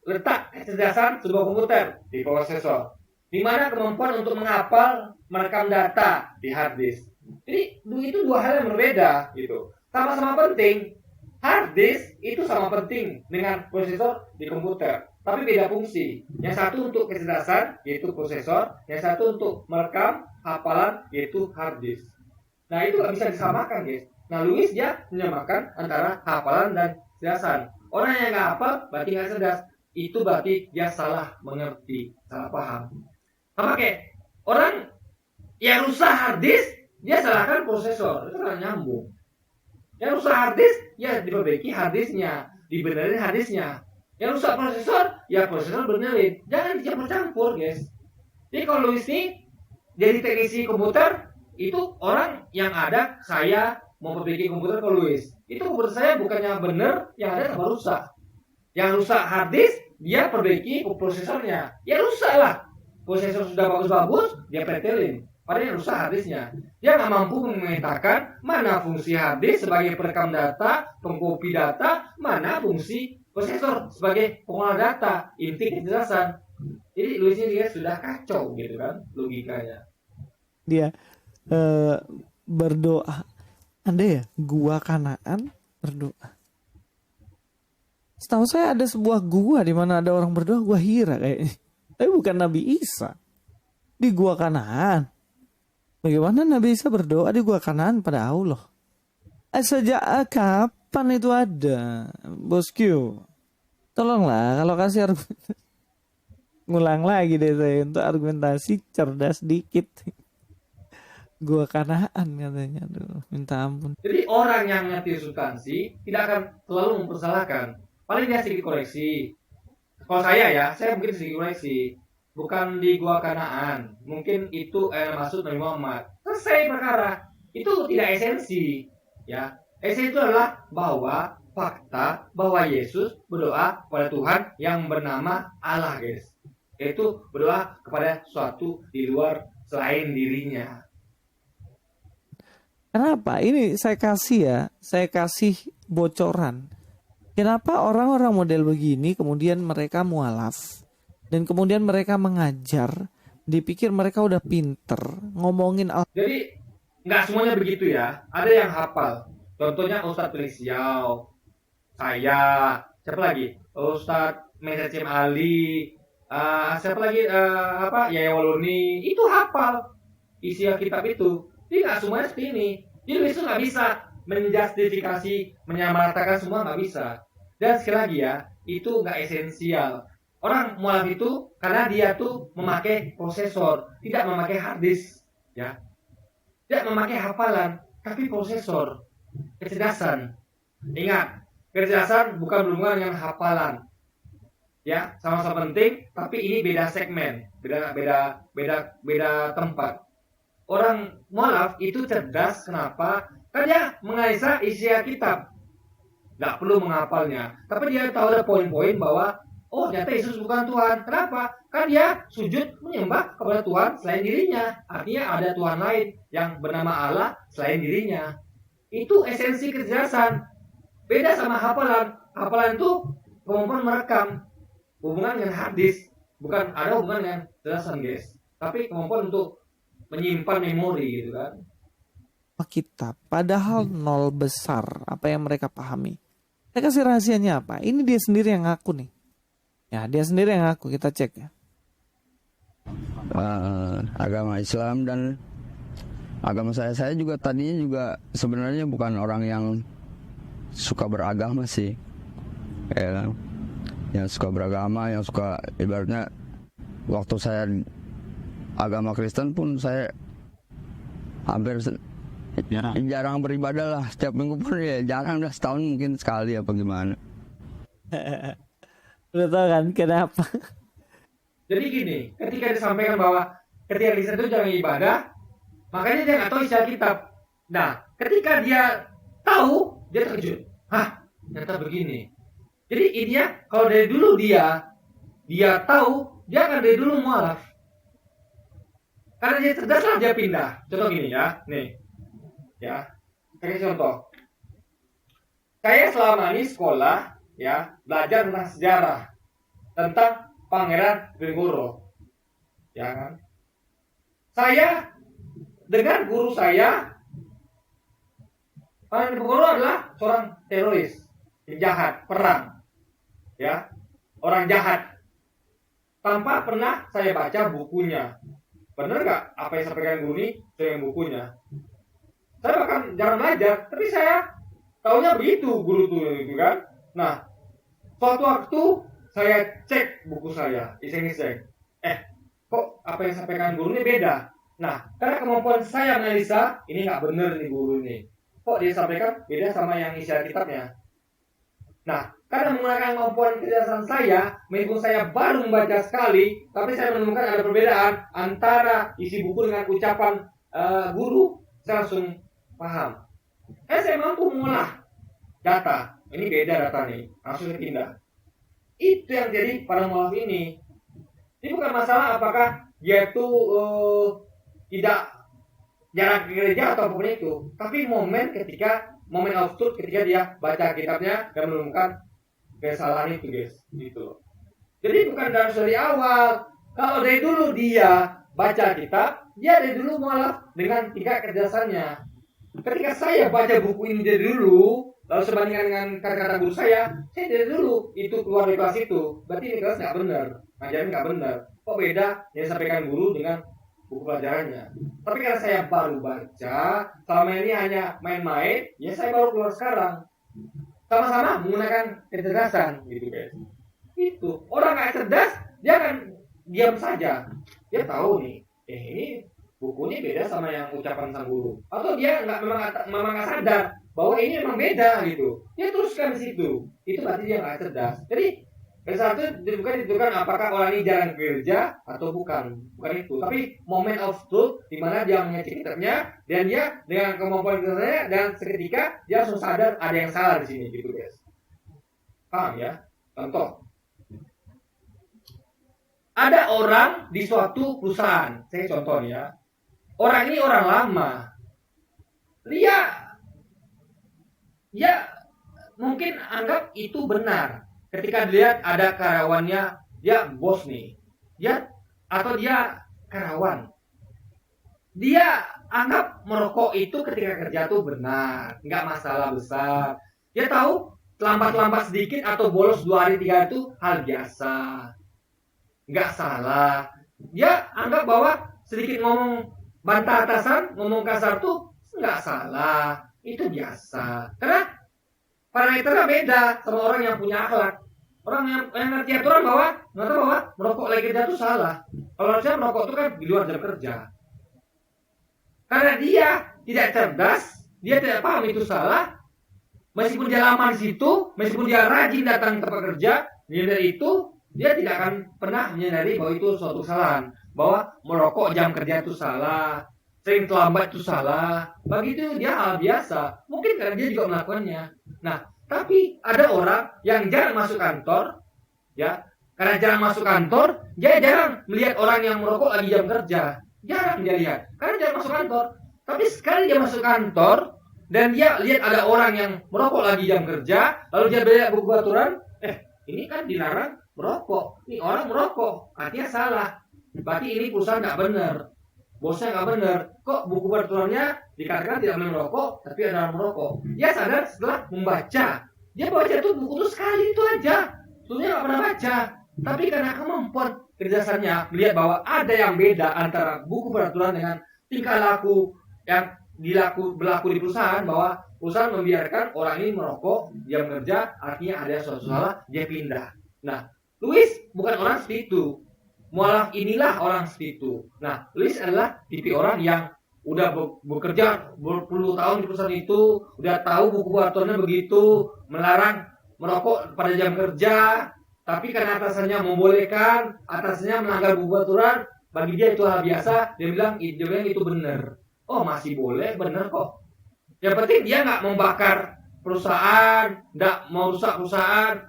letak kecerdasan sebuah komputer? Di prosesor. Di mana kemampuan untuk menghafal, merekam data? Di hard disk. Jadi itu dua hal yang berbeda, gitu. Sama-sama penting. Hard disk itu sama penting dengan prosesor di komputer, tapi beda fungsi. Yang satu untuk kecerdasan, yaitu prosesor. Yang satu untuk merekam, hafalan, yaitu hard disk. Nah, itu nggak bisa disamakan, guys. Nah, Lewis dia menyamakan antara hafalan dan kecerdasan. Orang yang nggak hafal berarti nggak cerdas. Itu berarti dia salah mengerti, salah paham. Sama kayak orang yang rusak hard disk, dia salahkan prosesor. Itu kan nyambung. Yang rusak harddisk, ya diperbaiki harddisknya, dibenerin harddisknya. Yang rusak prosesor, ya prosesor benerin. Jangan dicampur-campur, guys. Jadi kalau Luis ini jadi teknisi komputer, itu orang yang ada, saya mau perbaiki komputer ke Luis. Itu komputer saya bukannya bener, yang ada tambah rusak. Yang rusak harddisk, dia perbaiki prosesornya. Ya rusak lah. Prosesor sudah bagus-bagus, dia pretelin. Padahal yang rusak harddisknya. Dia nggak mampu memetakan mana fungsi harddisk sebagai perekam data, pengkopi data, mana fungsi prosesor sebagai pengolah data, inti kejelasan. Jadi Luis ini dia sudah kacau gitu kan logikanya. Dia berdoa. Ada ya gua Kanaan berdoa. Setahu saya ada sebuah gua di mana ada orang berdoa, gua Hira kayaknya. Tapi bukan Nabi Isa. Di gua Kanaan. Bagaimana Nabi Isa berdoa di gua Kanaan pada Allah? Sejak kapan itu ada? Bosku, tolonglah kalau kasih ngulang lagi deh saya untuk argumentasi cerdas dikit. Gua Kanaan katanya. Aduh, minta ampun. Jadi orang yang ngerti substansi tidak akan selalu mempersalahkan. Paling dia sedikit koreksi. Kalau saya mungkin sedikit koreksi. Bukan di gua Kanaan. Mungkin itu maksud Nabi Muhammad. Selesai perkara. Itu tidak esensi. Ya, esensi itu adalah bahwa fakta bahwa Yesus berdoa pada Tuhan yang bernama Allah, guys. Yaitu berdoa kepada suatu di luar selain dirinya. Kenapa? Ini saya kasih bocoran. Kenapa orang-orang model begini kemudian mereka mualaf dan kemudian mereka mengajar, dipikir mereka udah pinter ngomongin. Jadi nggak semuanya begitu ya. Ada yang hafal. Contohnya Ustadz Feliciao, saya, siapa lagi? Ustadz Mesecim Ali, siapa lagi? Yaya Waluni, itu hafal isi kitab itu. Jadi nggak semuanya seperti ini. Jadi Luis nggak bisa menjustifikasi, menyamaratakan semua, nggak bisa. Dan sekali lagi ya, itu nggak esensial. Orang mualaf itu karena dia tuh memakai prosesor, tidak memakai hard disk, ya, tidak memakai hafalan, tapi prosesor, kecerdasan. Ingat, kecerdasan bukan berhubungan dengan hafalan, ya, sama-sama penting, tapi ini beda segmen, beda tempat. Orang mualaf itu cerdas, kenapa? Kan dia menganalisa isi kitab, nggak perlu menghafalnya, tapi dia tahu ada poin-poin bahwa oh ternyata Yesus bukan Tuhan. Kenapa? Kan dia sujud menyembah kepada Tuhan selain dirinya. Artinya ada Tuhan lain yang bernama Allah selain dirinya. Itu esensi kecerdasan. Beda sama hafalan. Hafalan itu kemampuan merekam, hubungan dengan hadis, bukan ada hubungan dengan kecerdasan, guys. Tapi kemampuan untuk menyimpan memori gitu kan. Kitab padahal nol besar apa yang mereka pahami. Saya kasih rahasianya apa? Ini dia sendiri yang ngaku nih. Ya, dia sendiri yang ngaku, kita cek ya. Agama Islam dan agama saya juga tadinya juga sebenarnya bukan orang yang suka beragama sih. Ya, yang suka beragama, yang suka ibaratnya waktu saya agama Kristen pun saya hampir jarang beribadah lah. Setiap minggu pun ya jarang, dah setahun mungkin sekali apa gimana. Udah tau kan kenapa? Jadi gini, ketika disampaikan bahwa ketika Kristen itu jangan ibadah, makanya dia nggak tahu isi kitab. Nah, ketika dia tahu, dia terkejut. Hah, ternyata begini. Jadi intinya kalau dari dulu dia tahu, dia akan dari dulu mualaf. Karena dia cerdas lah dia pindah. Contoh gini ya, nih, ya, kasih contoh. Saya selama ini sekolah, ya, belajar tentang sejarah, tentang Pangeran Diponegoro, ya kan? Saya dengan guru saya, Pangeran Diponegoro adalah seorang teroris, jahat, perang, ya, orang jahat. Tanpa pernah saya baca bukunya. Benar nggak apa yang sampaikan guru ini dengan bukunya? Saya bahkan jarang belajar, tapi saya taunya begitu guru tuh gitu kan. Nah, suatu waktu saya cek buku saya, iseng-iseng. Kok apa yang sampaikan guru ini beda? Nah, karena kemampuan saya menganalisa, ini nggak benar nih guru ini. kok dia sampaikan beda sama yang isi Alkitabnya. Nah, karena menggunakan kemampuan kecerdasan saya, meskipun saya baru membaca sekali, tapi saya menemukan ada perbedaan antara isi buku dengan ucapan guru, saya langsung paham. Saya mampu mengolah data, ini beda data nih, langsung pindah. Itu yang jadi pada mualaf ini. Ini bukan masalah apakah dia itu tidak jarang ke gereja atau apapun itu, tapi momen of truth ketika dia baca kitabnya dan menemukan kesalahan itu, guys, gitu. Jadi bukan dari awal. Kalau dari dulu dia baca kitab, dia dari dulu mualaf dengan tingkat kecerdasannya. Ketika saya baca buku ini dari dulu, lalu sebandingkan dengan kata-kata guru saya dari dulu itu keluar dari kelas itu. Berarti ini kelas nggak benar, ngajarin nggak benar. Kok beda yang disampaikan guru dengan buku pelajarannya. Tapi karena saya baru baca, selama ini hanya main-main, ya saya baru keluar sekarang. Sama-sama menggunakan kecerdasan, gitu guys. Itu orang nggak cerdas, dia akan diam saja. Dia tahu nih, ini bukunya beda sama yang ucapan sang guru. Atau dia memang nggak sadar bahwa ini memang beda gitu. Dia teruskan di situ. Itu berarti dia nggak cerdas. Jadi satu bukan ditentukan apakah orang ini jarang kerja atau bukan itu, tapi moment of truth di mana dia mengecek kitabnya dan dia dengan kemampuan kecerdasannya dan seketika dia langsung sadar ada yang salah di sini, gitu guys. Paham ya? Contoh, ada orang di suatu perusahaan, saya contoh ya, orang ini orang lama, dia mungkin anggap itu benar. Ketika dilihat ada karyawannya, dia bos nih, atau dia karyawan, dia anggap merokok itu ketika kerja tuh benar, nggak masalah besar. Dia tahu lambat-lambat sedikit atau bolos 2 hari 3 hari itu hal biasa, nggak salah. Dia anggap bahwa sedikit ngomong bantah atasan, ngomong kasar tuh nggak salah, itu biasa. Karena parameternya beda sama orang yang punya akhlak. Orang yang ngerti aturan bahwa merokok lagi kerja itu salah. Kalau saya merokok itu kan di luar jam kerja. Karena dia tidak cerdas, dia tidak paham itu salah. Meskipun dia lama di situ, meskipun dia rajin datang ke tempat kerja, dari itu dia tidak akan pernah menyadari bahwa itu suatu kesalahan. Bahwa merokok jam kerja itu salah, sering terlambat itu salah. Bagi itu dia hal biasa. Mungkin karena dia juga melakukannya. Nah, tapi ada orang yang jarang masuk kantor, ya, karena jarang masuk kantor, dia jarang melihat orang yang merokok lagi jam kerja, jarang dia lihat, karena jarang masuk kantor. Tapi sekali dia masuk kantor dan dia lihat ada orang yang merokok lagi jam kerja, lalu dia belajar buku aturan, ini kan dilarang merokok, ini orang merokok, artinya salah, berarti ini perusahaan nggak benar, bosnya nggak benar, kok buku peraturannya dikatakan tidak boleh merokok, tapi ada orang merokok. Dia sadar setelah membaca, dia baca itu buku itu sekali itu aja, sebelumnya nggak pernah baca, tapi karena kemampuan kecerdasannya melihat bahwa ada yang beda antara buku peraturan dengan tingkah laku yang berlaku di perusahaan, bahwa perusahaan membiarkan orang ini merokok jam kerja, artinya ada sesuatu salah, dia pindah. Nah, Louis bukan orang seperti itu. Mualaf inilah orang seperti itu. Nah, Louis adalah tipe orang yang udah bekerja berpuluh tahun di perusahaan itu, udah tahu buku aturannya begitu, melarang merokok pada jam kerja, tapi karena atasannya membolehkan, atasannya melanggar buku aturan, bagi dia itu hal biasa, dia bilang itu benar. Oh, masih boleh, benar kok. Yang penting dia nggak membakar perusahaan, nggak mau rusak perusahaan.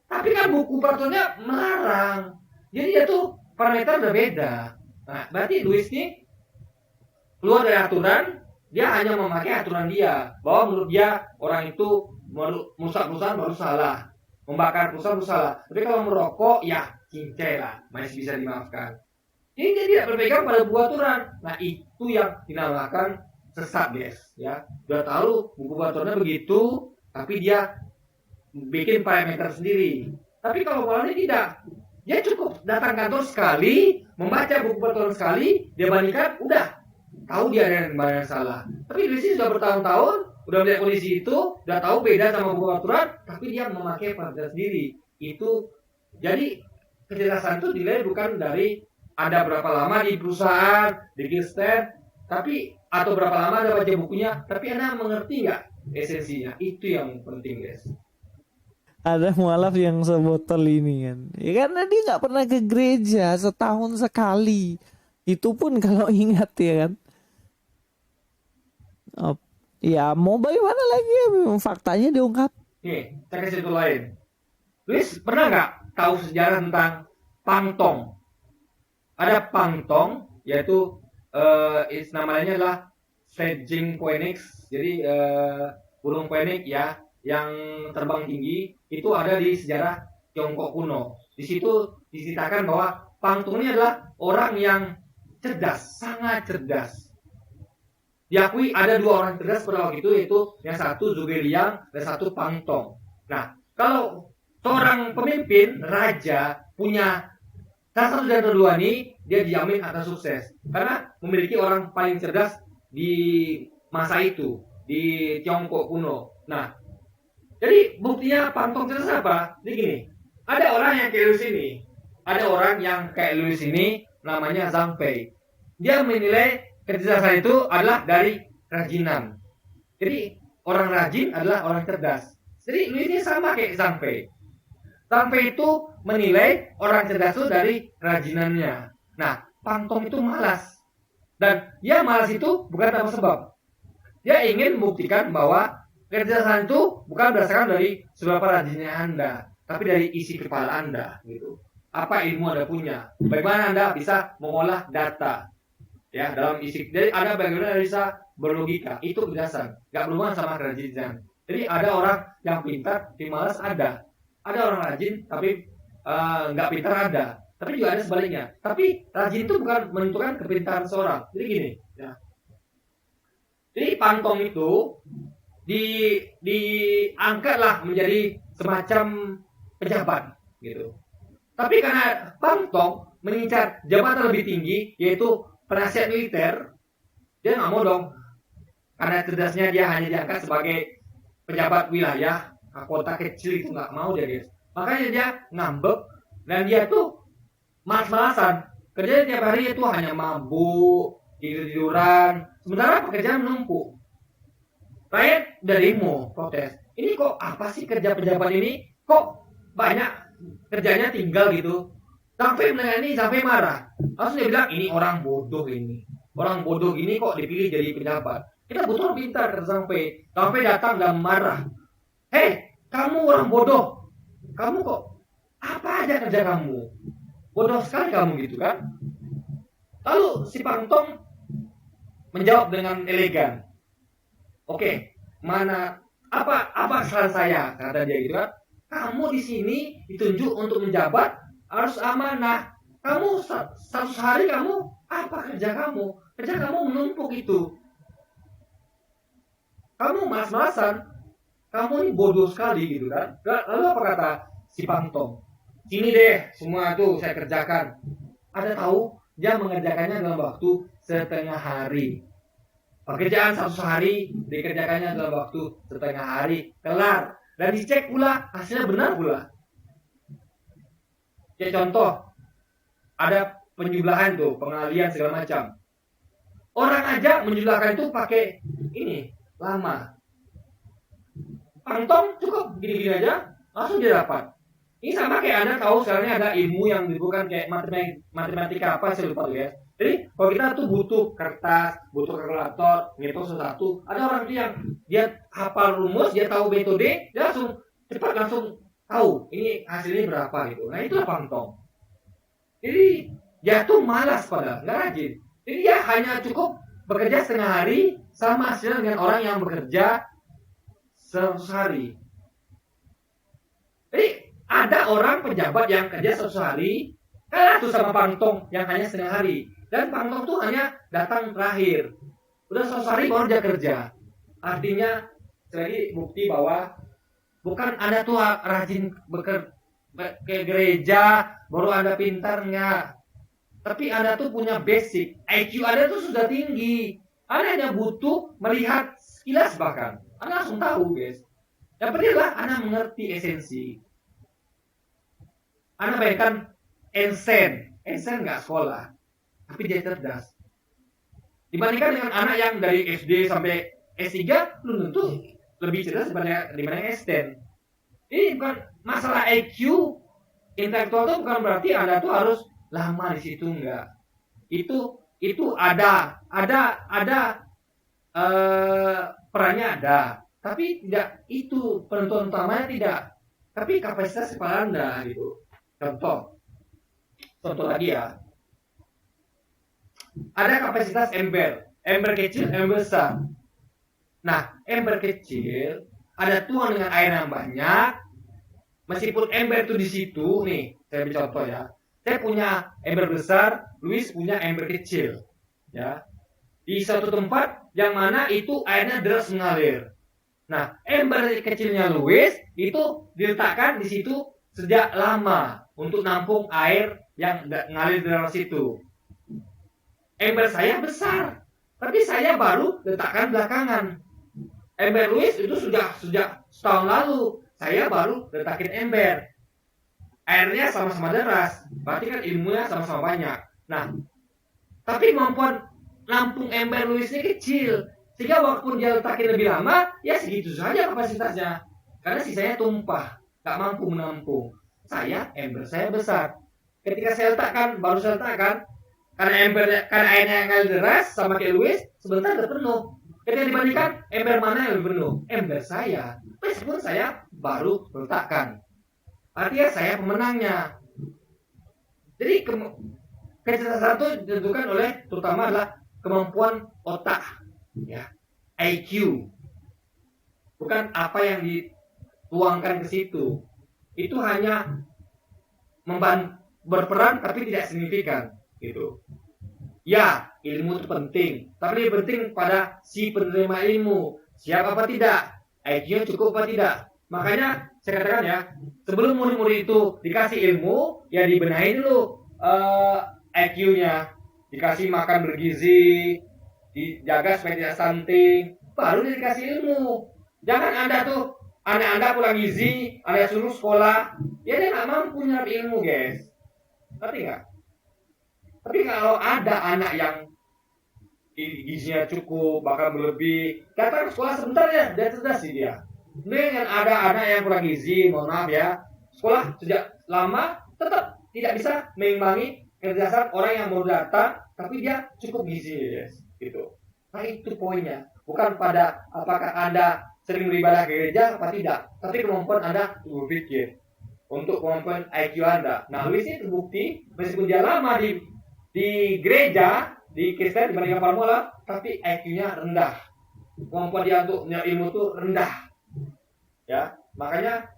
Tapi kan buku peraturannya melarang. Jadi dia tuh parameter udah beda. Nah, berarti Louis ini keluar dari aturan, dia hanya memakai aturan dia. Bahwa menurut dia orang itu merusak perusahaan baru salah, membakar perusahaan baru salah. Tapi kalau merokok, ya cincai lah, masih bisa dimaafkan. Ini dia tidak berpegang pada buku aturan. Nah, itu yang dinamakan sesat, guys. Ya, udah tahu buku aturannya begitu, tapi dia bikin parameter sendiri. Tapi kalau malah tidak. Dia cukup datang kantor sekali, membaca buku peraturan sekali, dia bandingkan, udah tahu dia ada yang salah. Tapi di sini sudah bertahun-tahun, udah melihat kondisi itu, udah tahu beda sama buku aturan, tapi dia memakai parameter sendiri. Itu jadi kecerdasan itu dinilai bukan dari ada berapa lama di perusahaan, di Kirsten, tapi atau berapa lama Anda baca bukunya, tapi Anda mengerti nggak esensinya? Itu yang penting, guys. Ada mualaf yang sebotol ini kan. Ya karena dia nggak pernah ke gereja setahun sekali. Itu pun kalau ingat ya kan. Oh, ya mau bagaimana lagi ya, memang faktanya diungkap. Nih, saya kasih contoh lain. Luis pernah nggak tahu sejarah tentang pangtong? Ada pangtong, yaitu namanya adalah Sledging Phoenix. Jadi burung phoenix ya, yang terbang tinggi, itu ada di sejarah Tiongkok kuno. Di situ diceritakan bahwa pangtong ini adalah orang yang cerdas, sangat cerdas. Diakui ada 2 orang cerdas pada waktu itu, yaitu yang satu Zhuge Liang dan satu Pangtong. Nah, kalau seorang pemimpin, raja, punya salah satu dari kedua ini, dia dijamin akan sukses. Karena memiliki orang paling cerdas di masa itu, di Tiongkok kuno. Nah, jadi buktinya Pangtong cerdas apa? Jadi gini, ada orang yang kayak Louis ini. Ada orang yang kayak Louis ini, namanya Zhang Fei. Dia menilai kecerdasan itu adalah dari rajinan. Jadi orang rajin adalah orang cerdas. Jadi ini sama kayak Zhang Fei. Zhang Fei itu menilai orang cerdas itu dari rajinannya. Nah, Pangtong itu malas. Dan dia malas itu bukan tanpa sebab. Dia ingin membuktikan bahwa kecerdasan itu bukan berdasarkan dari seberapa rajinnya Anda, tapi dari isi kepala Anda gitu. Apa ilmu Anda punya? Bagaimana Anda bisa mengolah data? Ya, dalam isi, jadi ada bagaimana bisa berlogika, itu kecerdasan, nggak berhubungan sama kerajinan. Jadi ada orang yang pintar, tapi malas ada orang rajin tapi nggak pintar ada, tapi juga ada sebaliknya. Tapi rajin itu bukan menentukan kepintaran seorang. Jadi gini, ya. Jadi Pangtong itu diangkatlah menjadi semacam pejabat gitu. Tapi karena Pangtong mengincar jabatan lebih tinggi, yaitu penasihat militer, dia nggak mau dong, karena cerdasnya dia hanya diangkat sebagai pejabat wilayah kota kecil, itu nggak mau dia, guys. Makanya dia ngambek dan dia tuh malas-malasan, kerjanya tiap hari itu hanya mabuk, tidur-tiduran, sementara pekerjaan menumpuk. Rakyat udah demo, protes. Ini kok apa sih kerja pejabat ini? Kok banyak kerjanya tinggal gitu? Sampai menangani, sampai marah. Langsung dia bilang, ini orang bodoh ini. Orang bodoh ini kok dipilih jadi pejabat. Kita butuh orang pintar, sampai datang dan marah. Hei, kamu orang bodoh. Kamu kok, apa aja kerja kamu? Bodoh sekali kamu gitu kan. Lalu si Pangtong menjawab dengan elegan. Oke, apa kesalahan saya? Kata dia gitu kan. Kamu di sini ditunjuk untuk menjabat, harus amanah. Kamu 100 hari kamu apa kerja kamu? Kerja kamu menumpuk itu. Kamu malas-malasan. Kamu ini bodoh sekali gitu kan. Lalu apa kata si Pangtong? Sini deh semua tuh saya kerjakan. Ada tahu dia mengerjakannya dalam waktu setengah hari. Pekerjaan 100 hari dikerjakannya dalam waktu setengah hari. Kelar. Dan dicek pula hasilnya benar pula. Kayak contoh, ada penjumlahan tuh, pengalian segala macam. Orang aja menjumlahkan itu pakai ini, lama. Pangtong cukup gini-gini aja, langsung dia dapat. Ini sama kayak Anda tahu sekarang ada ilmu yang bukan kayak matematika apa, saya lupa tuh ya. Jadi kalau kita tuh butuh kertas, butuh kalkulator, ngitung sesuatu, ada orang tuh yang dia hafal rumus, dia tahu metode, dia langsung tahu ini hasilnya berapa gitu. Nah itulah Pangtong. Jadi dia tuh malas padahal, nggak rajin. Jadi dia hanya cukup bekerja setengah hari sama hasilnya dengan orang yang bekerja 100 hari. Jadi ada orang pejabat yang kerja 100 hari, kalah tuh sama Pangtong yang hanya setengah hari. Dan Pangtong tuh hanya datang terakhir. Udah 100 hari baru dia kerja. Artinya, sekali bukti bahwa bukan Anda tuh rajin ke gereja, baru Anda pintar, enggak. Tapi Anda tuh punya basic. IQ Anda tuh sudah tinggi. Anda hanya butuh melihat sekilas bahkan. Anda langsung tahu, guys. Yang penting adalah Anda mengerti esensi. Anda bayangkan Einstein nggak sekolah, tapi dia cerdas. Dibandingkan dengan anak yang dari SD sampai S3 belum tentu lebih cerdas dibanding S10. Ini bukan masalah IQ intelektual, itu bukan berarti Anda tuh harus lama di situ, enggak. Itu ada perannya ada, tapi tidak itu penentuan utamanya, tidak. Tapi kapasitas kepala Anda gitu. Contoh lagi ya. Ada kapasitas ember kecil, ember besar. Nah, ember kecil ada tuang dengan air yang banyak. Meskipun ember itu di situ, nih, saya beri contoh ya. Saya punya ember besar, Luis punya ember kecil, ya. Di satu tempat yang mana itu airnya deras mengalir. Nah, ember kecilnya Luis itu diletakkan di situ sejak lama untuk nampung air yang mengalir deras itu. Ember saya besar, tapi saya baru letakkan belakangan. Ember Luis itu sudah setahun lalu, saya baru letakin ember. Airnya sama-sama deras, berarti kan ilmunya sama-sama banyak. Nah, tapi kemampuan nampung ember Luis ini kecil, sehingga walaupun dia letakin lebih lama, ya segitu saja kapasitasnya. Karena sisanya tumpah, tak mampu menampung. Ember saya besar. Ketika saya letakkan, karena airnya yang ngalir deras sama kayak Luis, sebentar udah penuh. Ketika dibandingkan, ember mana yang lebih penuh? Ember saya. Meskipun saya baru letakkan. Artinya saya pemenangnya. Jadi kecerdasan itu ditentukan oleh terutama adalah kemampuan otak, ya, IQ. Bukan apa yang dituangkan ke situ. Itu hanya berperan tapi tidak signifikan, gitu. Ya, ilmu itu penting, tapi lebih penting pada si penerima ilmu, siap apa tidak, IQ-nya cukup apa tidak. Makanya saya katakan ya, sebelum murid-murid itu dikasih ilmu, ya dibenahi dulu IQ-nya, dikasih makan bergizi, dijaga supaya tidak stunting, baru dikasih ilmu. Jangan anak Anda kurang gizi, Anda suruh sekolah, ya dia nggak mampu nyerap ilmu, guys. Ngerti nggak? Tapi kalau ada anak yang gizinya cukup, bahkan berlebih, datang ke sekolah sebentar ya, dia cerdas sih dia. Dengan ada anak yang kurang gizi, mohon maaf ya, sekolah sejak lama tetap tidak bisa mengimbangi kecerdasan orang yang baru datang, tapi dia cukup gizi, guys. Gitu. Nah itu poinnya, bukan pada apakah Anda sering beribadah ke gereja apa tidak, tapi kemampuan Anda berpikir untuk kemampuan IQ Anda. Nah, Luis ini terbukti meskipun dia lama di gereja, di Kristen dibandingkan Parmola, tapi IQ-nya rendah. Kemampuan dia untuk menyerap ilmu itu rendah. Ya, makanya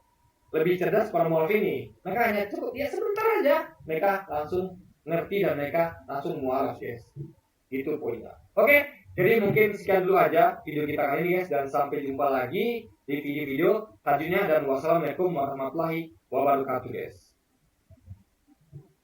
lebih cerdas Parmola ini. Mereka hanya cukup ya sebentar aja, mereka langsung ngerti dan mereka langsung mualas, guys. Itu poinnya. Oke, jadi mungkin sekian dulu aja video kita kali ini, guys, dan sampai jumpa lagi di video-video selanjutnya, dan wassalamualaikum warahmatullahi wabarakatuh, guys.